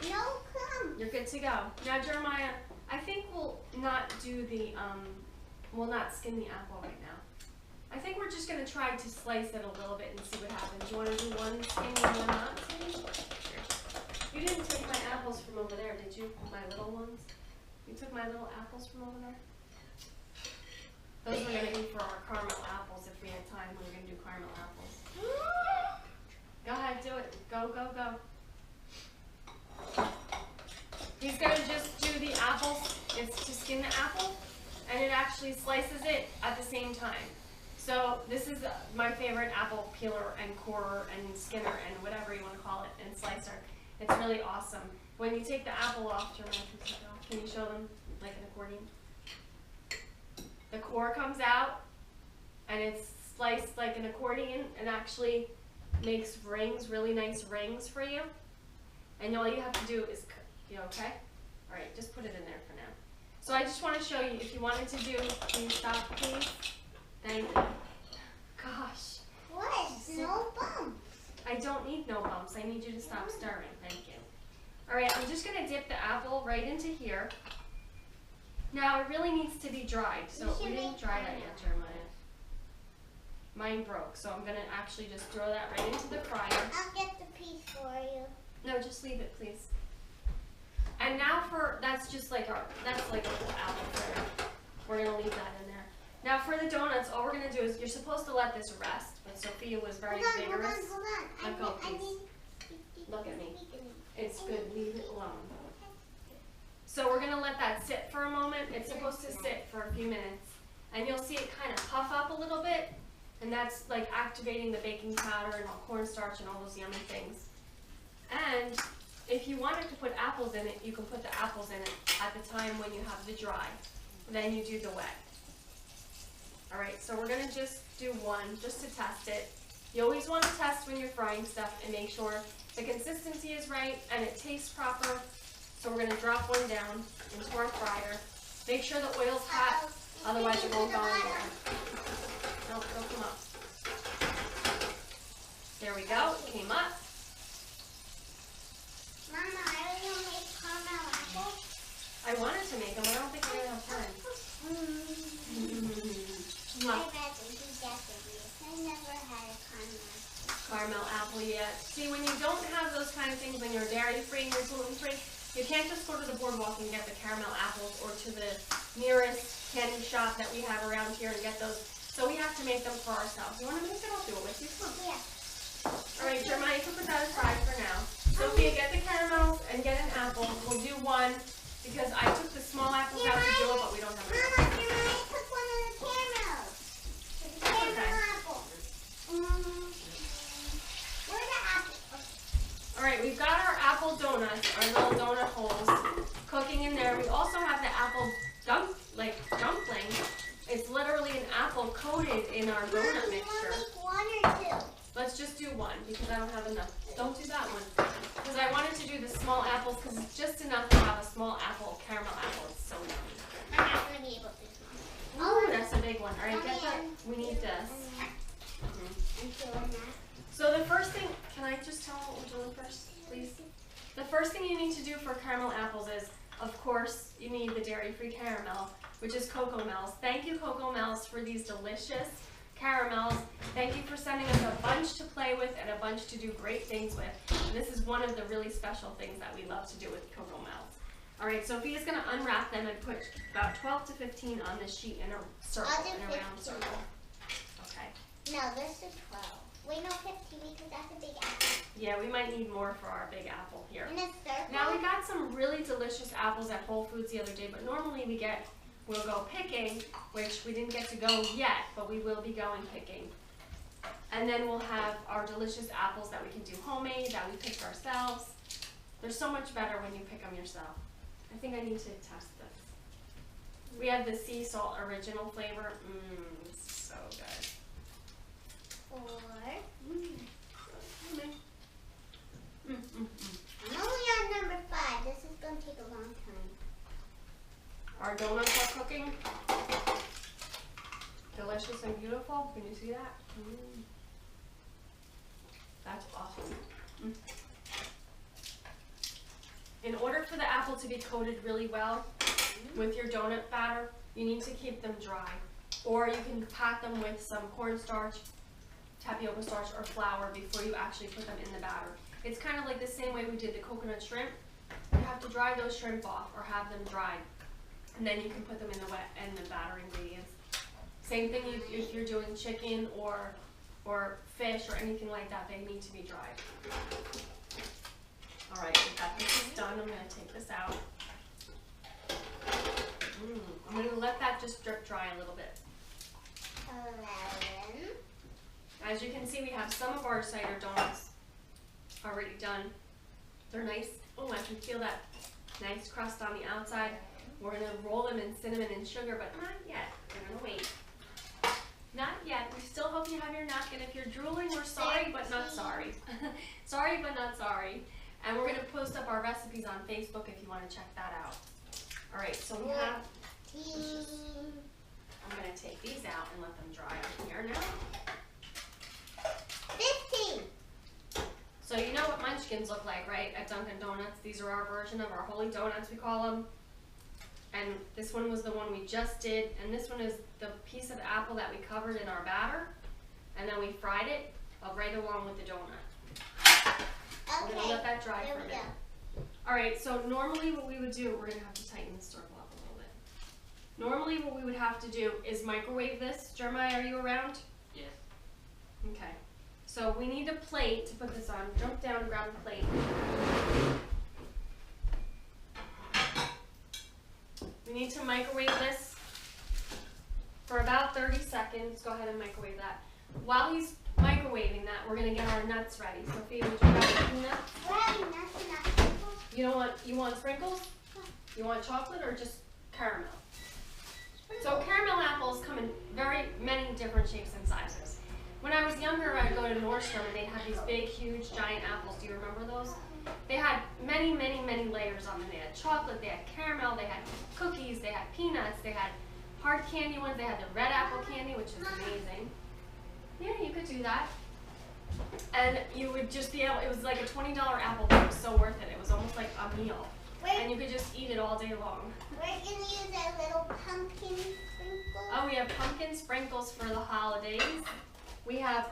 No crumbs. You're good to go. Now, Jeremiah, I think we'll not do the, we'll not skin the apple right now. I think we're just going to try to slice it a little bit and see what happens. You want to do one skinny and one not skinny? You didn't take my apples from over there, did you? My little ones? You took my little apples from over there? Those we're going to eat for our caramel apples if we had time. We're going to do caramel apples. Go ahead, do it. Go, go, go. He's going to just do the apples. It's to skin the apple, and it actually slices it at the same time. So this is my favorite apple peeler and corer and skinner and whatever you want to call it, and slicer. It's really awesome. When you take the apple off, can you show them like an accordion? The core comes out, and it's sliced like an accordion and actually makes rings, really nice rings for you. And all you have to do is, you okay? All right, just put it in there for now. So I just want to show you, if you wanted to do, can you stop please? Thank you. Gosh. What? No bumps. I don't need no bumps. I need you to stop stirring. Thank you. All right, I'm just going to dip the apple right into here. Now, it really needs to be dried, so we didn't dry that yet, Jeremiah. Mine broke, so I'm gonna actually just throw that right into the fryer. I'll get the piece for you. No, just leave it, please. And now that's just like that's like a little apple fritter. We're gonna leave that in there. Now for the donuts, all we're gonna do is, you're supposed to let this rest, but Sophia was very vigorous. Hold on. Let go, please. Look at me. It's good, leave it alone. So we're gonna let that sit for a moment. It's supposed to sit for a few minutes. And you'll see it kind of puff up a little bit. And that's like activating the baking powder and all cornstarch and all those yummy things. And if you wanted to put apples in it, you can put the apples in it at the time when you have the dry. Then you do the wet. All right, so we're gonna just do one just to test it. You always want to test when you're frying stuff and make sure the consistency is right and it tastes proper. So we're gonna drop one down into our fryer. Make sure the oil's hot, otherwise it won't go anywhere. No, don't come up. There we go, it came up. Mama, I really want to make caramel apple. I wanted to make them, but I don't think we're gonna have time. I'd rather do that than this. I never had a Caramel apple yet. See, when you don't have those kind of things, when you're dairy-free and you're gluten-free, you can't just go to the boardwalk and get the caramel apples or to the nearest candy shop that we have around here and get those. So we have to make them for ourselves. You want to make it? I'll do it with you. Come on. Yeah. All right, Jeremiah, you can put that aside for now. Sophia, get the caramels and get an apple. We'll do one because I took the small apples out to do it, but we don't have enough. Mama, I took one of the caramels. The caramel apple. Where are the apples? All right, we've got our apple donuts, our little donut holes, cooking in there. We also have the apple dumpling. It's literally an apple coated in our donut mixture. Make one or two? Let's just do one because I don't have enough. Don't do that one. Because I wanted to do the small apples because it's just enough to have a small apple, caramel apple. It's so yummy. I'm not going to be able to do this one. Oh, that's a big one. All right, get that. We need this. I'm doing that. So the first thing, can I just tell what we're doing first, please? The first thing you need to do for caramel apples is, of course, you need the dairy-free caramel, which is Cocoa Mel's. Thank you, Cocoa Mel's, for these delicious caramels. Thank you for sending us a bunch to play with and a bunch to do great things with. And this is one of the really special things that we love to do with Cocoa Mel's. All right, Sophia's going to unwrap them and put about 12 to 15 on this sheet in a circle, in a round circle. Okay. No, this is 12. Wait, no, 15 because that's a big apple. Yeah, we might need more for our big apple here. In a circle? Now we got some really delicious apples at Whole Foods the other day, but normally we'll go picking, which we didn't get to go yet, but we will be going picking. And then we'll have our delicious apples that we can do homemade, that we pick ourselves. They're so much better when you pick them yourself. I think I need to test this. We have the sea salt original flavor. It's so good. 4. Mm. I'm only on number 5. This is going to take a long time. Our donuts are cooking. Delicious and beautiful. Can you see that? That's awesome. In order for the apple to be coated really well with your donut batter, you need to keep them dry. Or you can pat them with some cornstarch, tapioca starch, or flour before you actually put them in the batter. It's kind of like the same way we did the coconut shrimp. You have to dry those shrimp off or have them dried. And then you can put them in the wet and the batter ingredients. Same thing if you're doing chicken or fish or anything like that, they need to be dried. All right, this is done. I'm going to take this out. I'm going to let that just drip dry a little bit. 11. As you can see, we have some of our cider donuts already done. They're nice. Oh, I can feel that nice crust on the outside. We're going to roll them in cinnamon and sugar, but not yet. We're going to wait. Not yet. We still hope you have your napkin. If you're drooling, we're sorry, but not sorry. Sorry, but not sorry. And we're going to post up our recipes on Facebook if you want to check that out. All right, so we have... I'm going to take these out and let them dry up here now. 15. So you know what munchkins look like, right? At Dunkin' Donuts. These are our version of our holy donuts, we call them. And this one was the one we just did. And this one is the piece of apple that we covered in our batter. and then we fried it right along with the donut. We're gonna let that dry for a minute. All right, so normally what we would do, we're gonna have to tighten the circle up a little bit. Normally what we would have to do is microwave this. Jeremiah, are you around? Yes. Okay. So we need a plate to put this on. Jump down and grab a plate. We need to microwave this for about 30 seconds. Go ahead and microwave that. While he's microwaving that, we're gonna get our nuts ready. Sophia, would you grab the peanuts? We're having nuts and not sprinkles. You want sprinkles? You want chocolate or just caramel? So caramel apples come in very many different shapes and sizes. When I was younger, I'd go to Nordstrom and they'd have these big, huge, giant apples. Do you remember those? They had many, many, many layers on them. They had chocolate, they had caramel, they had cookies, they had peanuts, they had hard candy ones, they had the red apple candy, which is amazing. Yeah, you could do that. And you would just be able, it was like a $20 apple, but it was so worth it. It was almost like a meal. And you could just eat it all day long. We're going to use our little pumpkin sprinkles. Oh, we have pumpkin sprinkles for the holidays. We have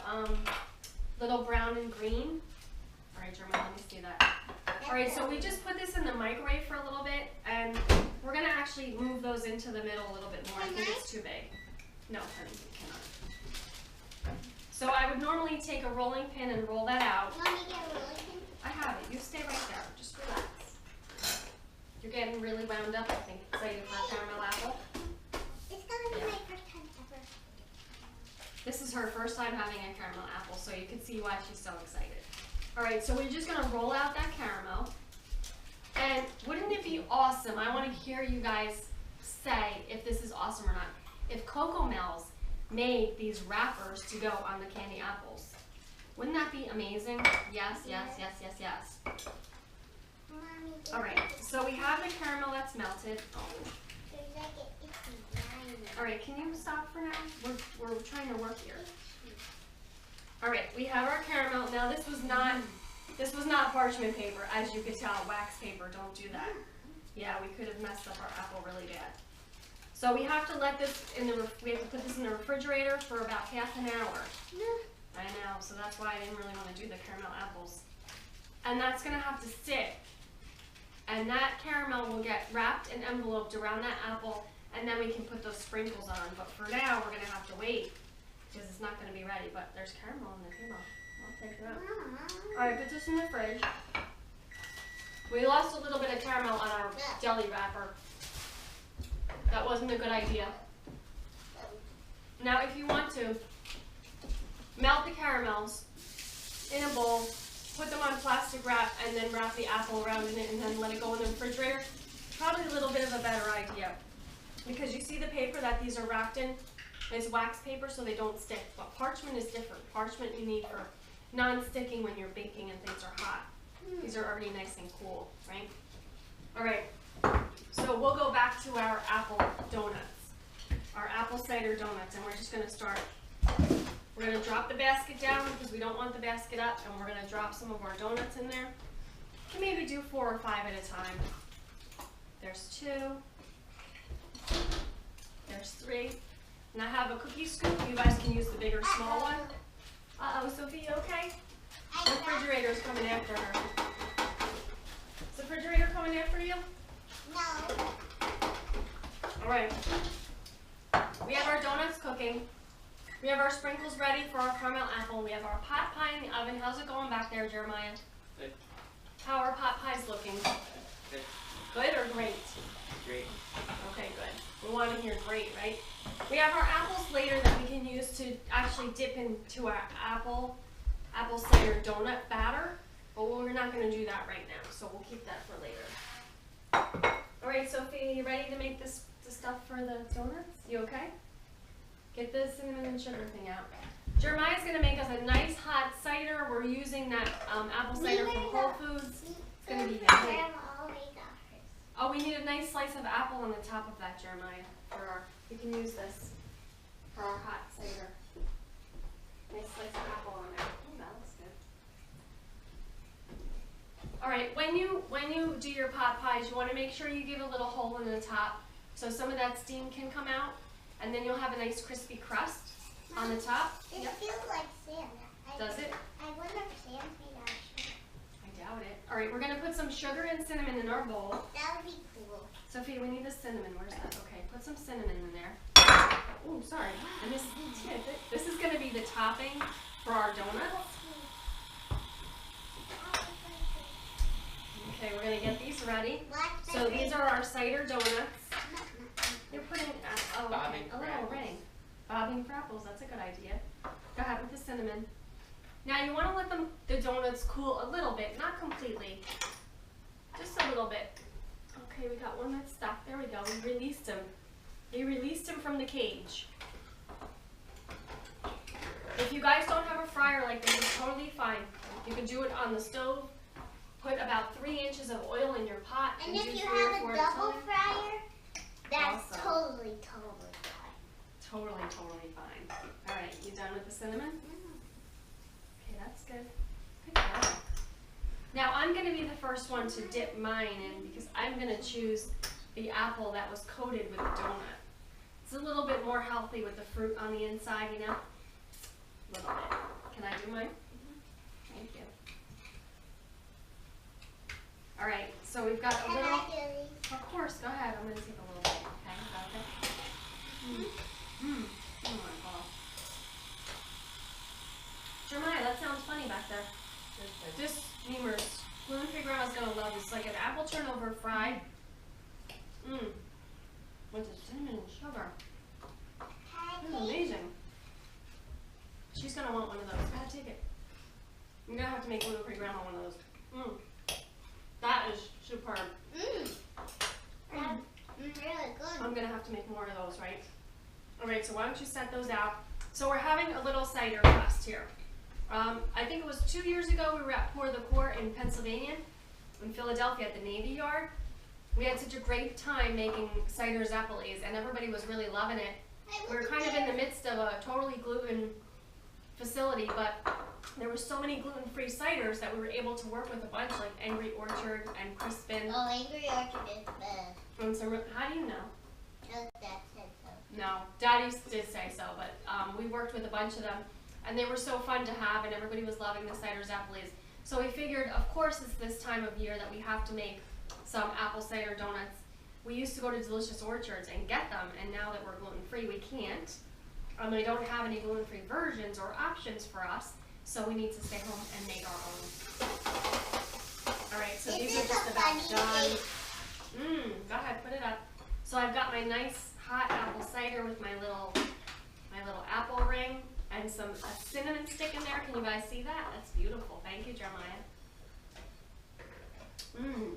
little brown and green. All right, Jeremiah, let me see that. All right, so we just put this in the microwave for a little bit, and we're gonna actually move those into the middle a little bit more. I think it's too big. No, honey, you cannot. So I would normally take a rolling pin and roll that out. You want me to get a rolling pin? I have it. You stay right there. Just relax. You're getting really wound up, I think, excited for a caramel apple. It's going to be my first time ever. This is her first time having a caramel apple, so you can see why she's so excited. All right, so we're just gonna roll out that caramel. And wouldn't it be awesome? I wanna hear you guys say if this is awesome or not. If Coco Mel's made these wrappers to go on the candy apples, wouldn't that be amazing? Yes, yes, yes, yes, yes. Mommy, All right, so we have the caramel that's melted. Oh. there's like an itchy line. All right, can you stop for now? We're trying to work here. All right, we have our caramel. Now this was not parchment paper, as you could tell. Wax paper, don't do that. Yeah, we could have messed up our apple really bad. So we have to let this we have to put this in the refrigerator for about half an hour. I know, so that's why I didn't really want to do the caramel apples. And that's gonna have to sit. And that caramel will get wrapped and enveloped around that apple, and then we can put those sprinkles on. But for now, we're gonna have to wait, because it's not going to be ready, but there's caramel on the table. I'll take it out. Alright, put this in the fridge. We lost a little bit of caramel on our jelly wrapper. That wasn't a good idea. Now, if you want to, melt the caramels in a bowl, put them on plastic wrap, and then wrap the apple around in it, and then let it go in the refrigerator. Probably a little bit of a better idea. Because you see the paper that these are wrapped in? It's wax paper so they don't stick, but parchment is different. Parchment you need for non-sticking when you're baking and things are hot. These are already nice and cool, right? All right, so we'll go back to our apple donuts, our apple cider donuts, and we're just gonna start. We're gonna drop the basket down because we don't want the basket up, and we're gonna drop some of our donuts in there. You can maybe do 4 or 5 at a time. There's 2, there's 3. And I have a cookie scoop. You guys can use the big or small one. Uh-oh, Sophie, you okay? The refrigerator's coming after her. Is the refrigerator coming after you? No. All right. We have our donuts cooking. We have our sprinkles ready for our caramel apple. We have our pot pie in the oven. How's it going back there, Jeremiah? Good. How are pot pies looking? Good. Good or great? Great. Okay, good. We want to hear great, right? We have our apples later that we can use to actually dip into our apple cider donut batter, but we're not going to do that right now, so we'll keep that for later. All right, Sophie, you ready to make the stuff for the donuts? You okay? Get the cinnamon and sugar thing out. Jeremiah's going to make us a nice hot cider. We're using that apple cider from Whole Foods. It's going to be yummy. Oh, we need a nice slice of apple on the top of that, Jeremiah. You can use this for our hot cider. Nice slice of apple on there. Oh, that looks good. All right, when you do your pot pies, you want to make sure you give a little hole in the top so some of that steam can come out, and then you'll have a nice crispy crust. On the top? It Yep. feels like sand. Does it? I wonder if sand's made out of sugar. I doubt it. All right, we're gonna put some sugar and cinnamon in our bowl. That would be cool. Sophia, we need the cinnamon. Where's that? Okay, put some cinnamon in there. Oh, sorry. I missed it. This is gonna be the topping for our donuts. Okay, we're gonna get these ready. So these are our cider donuts. They're putting a little ring. Bobbing for apples, that's a good idea. Go ahead with the cinnamon. Now you want to let the donuts cool a little bit, not completely, just a little bit. Okay, we got one that's stuck. There we go. We released him. We released him from the cage. If you guys don't have a fryer like this, it's totally fine. You can do it on the stove. Put about 3 inches of oil in your pot. And if do you 3 or have 4 a at double time. fryer, that's Awesome. totally fine. Totally fine. All right, you done with the cinnamon? Okay, that's good. Good job. Now I'm going to be the first one to dip mine in because I'm going to choose the apple that was coated with a donut. It's a little bit more healthy with the fruit on the inside, you know? A little bit. Can I do mine? Thank you. All right, so we've got a Can little. I do these? Of course, go ahead. I'm going to take a little bit. Okay, got it. Oh my God. Jeremiah, that sounds funny back there. This Memers, gluten-free grandma's gonna love this. It's like an apple turnover fried. With the cinnamon and sugar. This is amazing. She's gonna want one of those. Go ahead, take it. I'm gonna have to make gluten-free grandma one of those. That is superb. That's really good. I'm gonna have to make more of those, right? Alright, so why don't you set those out? So we're having a little cider crust here. I think it was 2 years ago we were at Pour the Court in Pennsylvania, in Philadelphia at the Navy Yard. We had such a great time making cider zappolies and everybody was really loving it. We were kind of in the midst of a totally gluten facility, but there were so many gluten-free ciders that we were able to work with a bunch, like Angry Orchard and Crispin. Oh, Angry Orchard is best. And some, how do you know? That said so. No, Daddy did say so, but we worked with a bunch of them, and they were so fun to have, and everybody was loving the cider zappolies. So we figured, of course, it's this time of year that we have to make some apple cider donuts. We used to go to Delicious Orchards and get them, and now that we're gluten-free, we can't. They don't have any gluten-free versions or options for us, so we need to stay home and make our own. All right, so these are just about done. Go ahead, put it up. So I've got my nice hot apple cider with my little apple ring and a cinnamon stick in there. Can you guys see that? That's beautiful. Thank you, Jeremiah.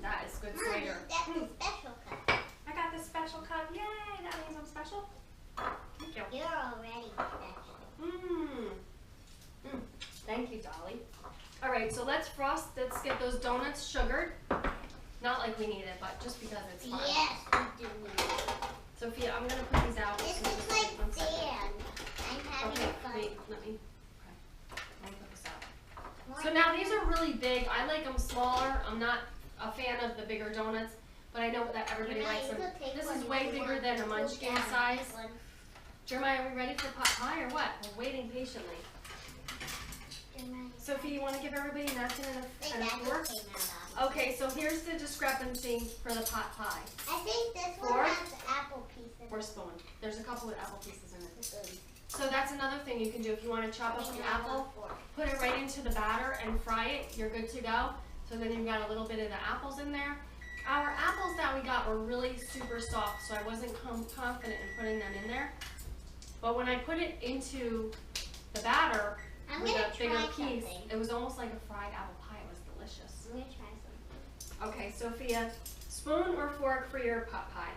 That is good cider. That's the special cup. I got the special cup. Yay! That means I'm special. Thank you. You're already special. Thank you, Dolly. All right, so let's frost. Let's get those donuts sugared. Not like we need it, but just because it's fun. Yes, we do need it. Sophia, I'm gonna put these out. This So is just like wait 1 second. sand. I'm having Okay, fun. wait, let me put this out. So now these are really big. I like them smaller. I'm not a fan of the bigger donuts, but I know that everybody likes them. This is way bigger than a munchkin size. Jeremiah, are we ready for pot pie or what? We're waiting patiently. Sophie, you want to give everybody a napkin and a fork? Okay, so here's the discrepancy for the pot pie. I think this one Fork has apple pieces. or spoon. There's a couple with apple pieces in it. So that's another thing you can do if you want to chop up the apple. Put it right into the batter and fry it. You're good to go. So then you've got a little bit of the apples in there. Our apples that we got were really super soft, so I wasn't confident in putting them in there. But when I put it into the batter with a bigger piece, it was almost like a fried apple pie. It was delicious. I'm gonna try something. Okay, Sophia, spoon or fork for your pot pie?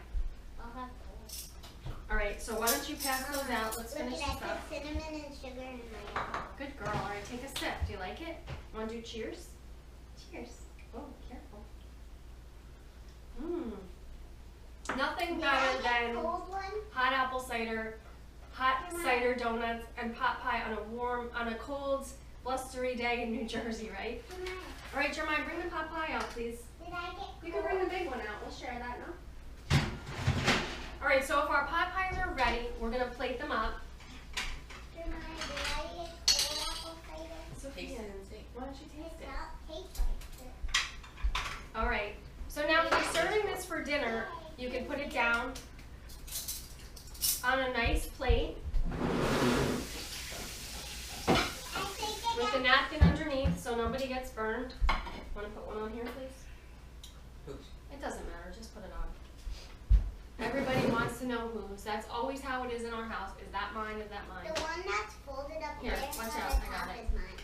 I'll have both. All right, so why don't you pass those out? Let's finish this Look at up. I put cinnamon and sugar in my apple. Good girl. All right, take a sip. Do you like it? Want to do cheers? Cheers. Oh, careful. Nothing better than Cold one? hot apple cider, hot cider donuts, and pot pie on a cold, blustery day in New Jersey, right? All right, Jeremiah, bring the pot pie out, please. Did I get You can bring the big one out. We'll share that now. All right, so if our pot pies are ready, we're gonna plate them up. Sophia, why don't you taste it? Tastes like it. All right. So now if you're serving this for dinner, you can put it down on a nice plate with the napkin underneath so nobody gets burned. Want to put one on here, please? It doesn't matter. Just put it on. Everybody wants to know whose. That's always how it is in our house. Is that mine? Is that mine? The one that's folded up Here, there watch at out, the I got top it. is mine.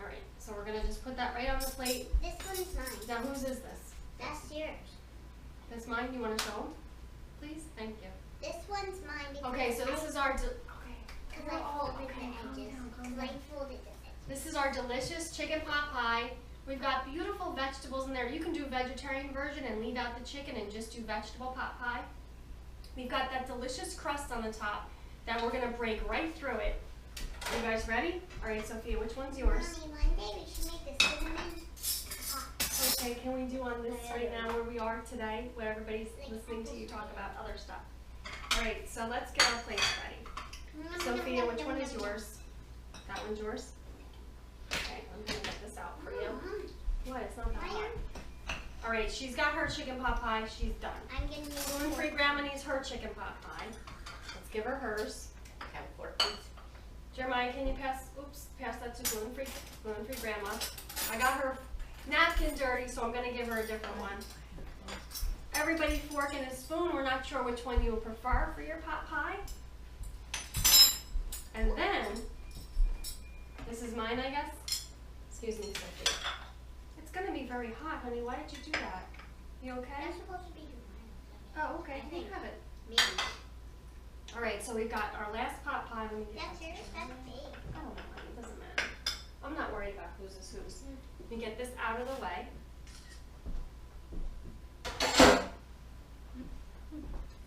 All right. So we're gonna just put that right on the plate. This one's mine. Now whose is this? That's yours. That's mine. You want to show them, please? Thank you. This one's mine because Okay. So this is our. Okay. because I folded okay, the calm edges. down, calm Because I down. folded the edges. This is our delicious chicken pot pie. We've got beautiful vegetables in there. You can do vegetarian version and leave out the chicken and just do vegetable pot pie. We've got that delicious crust on the top that we're gonna break right through it. Are you guys ready? All right, Sophia, which one's yours? Mommy, one day we should make this cinnamon pot. Okay, can we do on this right now where we are today, where everybody's listening to you talk about other stuff? All right, so let's get our plates ready. Sophia, which one is yours? That one's yours? Okay, I'm gonna get this out for you. What? It's not that hot. All right, she's got her chicken pot pie. She's done. I'm gonna use Gluten-free grandma needs her chicken pot pie. Let's give her hers. Have a fork, please. Jeremiah, can you pass that to gluten-free grandma? I got her napkin dirty, so I'm gonna give her a different one. Everybody fork and a spoon. We're not sure which one you would prefer for your pot pie. And then, this is mine, I guess. Excuse me, Sophie. It's gonna be very hot, honey. Why did you do that? You okay? That's supposed to be mine. Oh, okay. You have it. Maybe. All right, so we've got our last pot pie. Let me get That's that yours. picture. That's big. I don't know, honey. It doesn't matter. I'm not worried about whose is whose. Let me get this out of the way.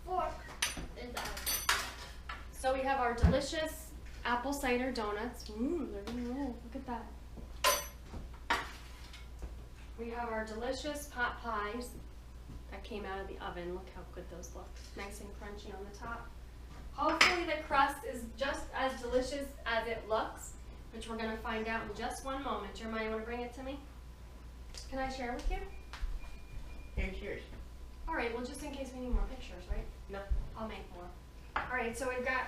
Fork. Is that? So we have our delicious apple cider donuts. They're gonna roll. Look at that. We have our delicious pot pies that came out of the oven. Look how good those look. Nice and crunchy on the top. Hopefully the crust is just as delicious as it looks, which we're gonna find out in just one moment. Jeremiah, you wanna bring it to me? Can I share with you? Here's yours. All right, well, just in case we need more pictures, right? No. I'll make more. All right, so we've got,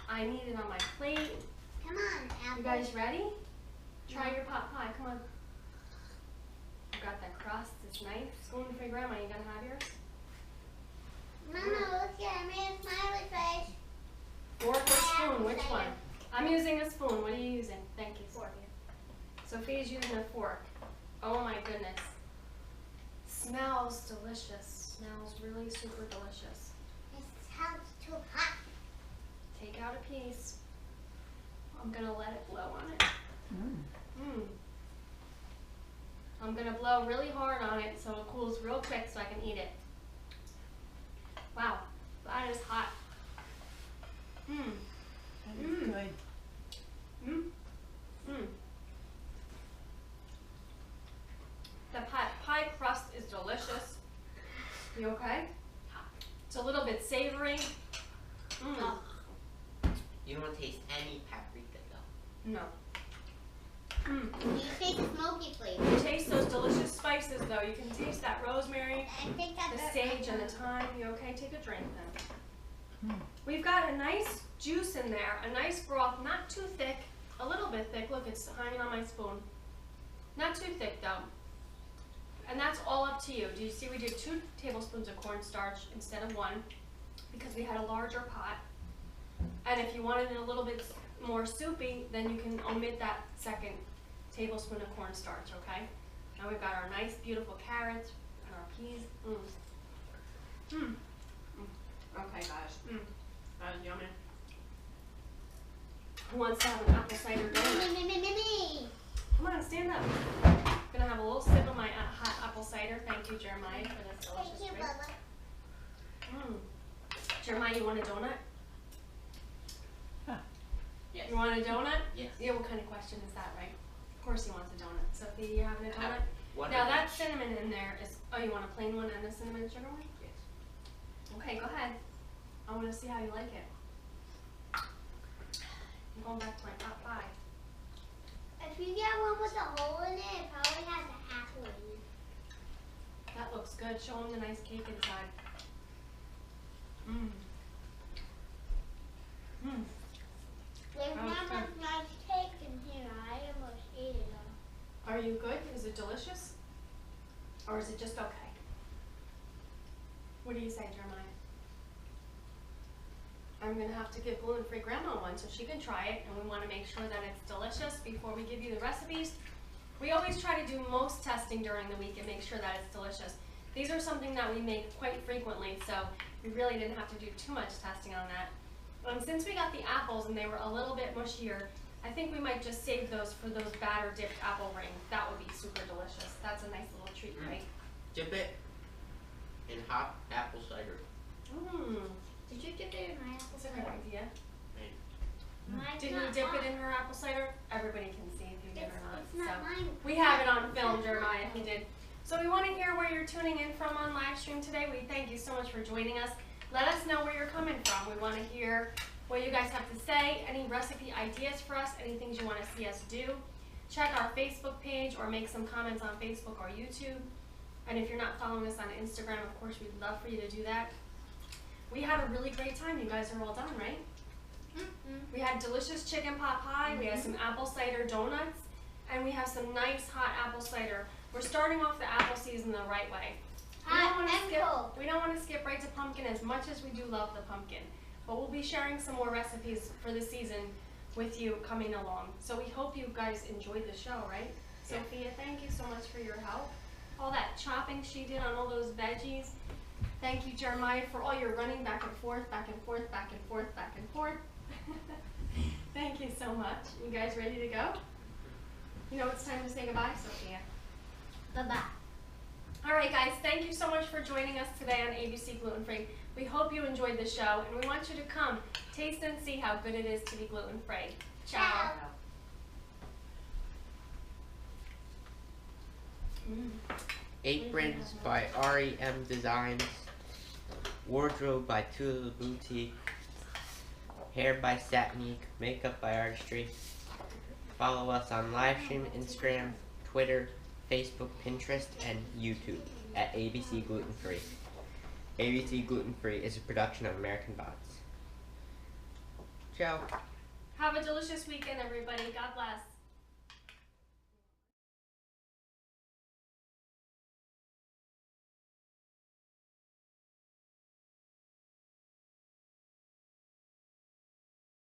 I need it on my plate. Come on, apple. You guys ready? Try your pot pie, come on. I've got that crust, it's nice. Gluten-free grandma, you gonna have yours? Mama, look here. I made a smiley face. Fork or spoon, which one? I'm using a spoon, what are you using? Thank you, Sophia. Sophia's using a fork. Oh my goodness. Smells delicious. Smells really super delicious. This sounds too hot. Take out a piece. I'm gonna let it blow on it. I'm gonna blow really hard on it so it cools real quick so I can eat it. Wow, that is hot. That is good. The pie crust is delicious. You okay? It's a little bit savory. You don't taste any paprika though. No. You taste the smoky flavor. You taste those delicious spices though. You can taste that rosemary, I think the that's sage, and the thyme. You okay? Take a drink then. We've got a nice juice in there, a nice broth, not too thick, a little bit thick. Look, it's hanging on my spoon. Not too thick though. And that's all up to you. Do you see we did 2 tablespoons of cornstarch instead of 1 because we had a larger pot. And if you wanted it a little bit more soupy, then you can omit that 2nd tablespoon of cornstarch, okay? Now we've got our nice beautiful carrots and our peas. Okay guys, that is yummy. Who wants to have an apple cider donut? me. Come on, stand up. I'm gonna have a little sip of my hot apple cider. Thank you, Jeremiah, for this delicious Thank you, drink. Bubba. Jeremiah, you want a donut? Yes. You want a donut? Yes. Yeah, what kind of question is that, right? Of course he wants a donut. Sophie, you having a donut? One Now of that each. cinnamon in there is, oh, you want a plain one and a cinnamon sugar one? Yes. Okay, go ahead. I want to see how you like it. I'm going back to my pot pie. If you get one with a hole in it, it probably has an apple in it. That looks good. Show them the nice cake inside. Mmm. Mmm. There's Oh, not it's much nice cake in here. I almost ate it all. Are you good? Is it delicious? Or is it just okay? What do you say, Jeremiah? I'm gonna have to give gluten-free grandma one so she can try it, and we wanna make sure that it's delicious before we give you the recipes. We always try to do most testing during the week and make sure that it's delicious. These are something that we make quite frequently, so we really didn't have to do too much testing on that. Since we got the apples and they were a little bit mushier, I think we might just save those for those batter dipped apple rings. That would be super delicious. That's a nice little treat, right? Dip it in hot apple cider. Mmm, Did you dip it in my apple that's a cider? good idea. Mine's Did you not dip hot. it in her apple cider? Everybody can see if you did or not. It's not mine. We have it on film, Jeremiah, if you did. So we want to hear where you're tuning in from on live stream today. We thank you so much for joining us. Let us know where you're coming from. We want to hear what you guys have to say, any recipe ideas for us, any things you want to see us do. Check our Facebook page or make some comments on Facebook or YouTube. And if you're not following us on Instagram, of course, we'd love for you to do that. We had a really great time. You guys are all done, right? We had delicious chicken pot pie, we had some apple cider donuts, and we have some nice hot apple cider. We're starting off the apple season the right way. Hot and cold. We don't want to skip right to pumpkin as much as we do love the pumpkin. But we'll be sharing some more recipes for the season with you coming along. So we hope you guys enjoyed the show, right? Yeah. Sophia, thank you so much for your help. All that chopping she did on all those veggies. Thank you, Jeremiah, for all your running back and forth, back and forth, back and forth, back and forth. Thank you so much. You guys ready to go? You know it's time to say goodbye, Sophia. Bye-bye. All right, guys, thank you so much for joining us today on ABC Gluten Free. We hope you enjoyed the show, and we want you to come taste and see how good it is to be gluten free. Ciao. Aprons by REM Designs. Wardrobe by Tula Boutique. Hair by Satnique. Makeup by Artistry. Follow us on livestream, Instagram, Twitter, Facebook, Pinterest, and YouTube at ABC Gluten Free. ABC Gluten Free is a production of American Bots. Ciao. Have a delicious weekend, everybody. God bless.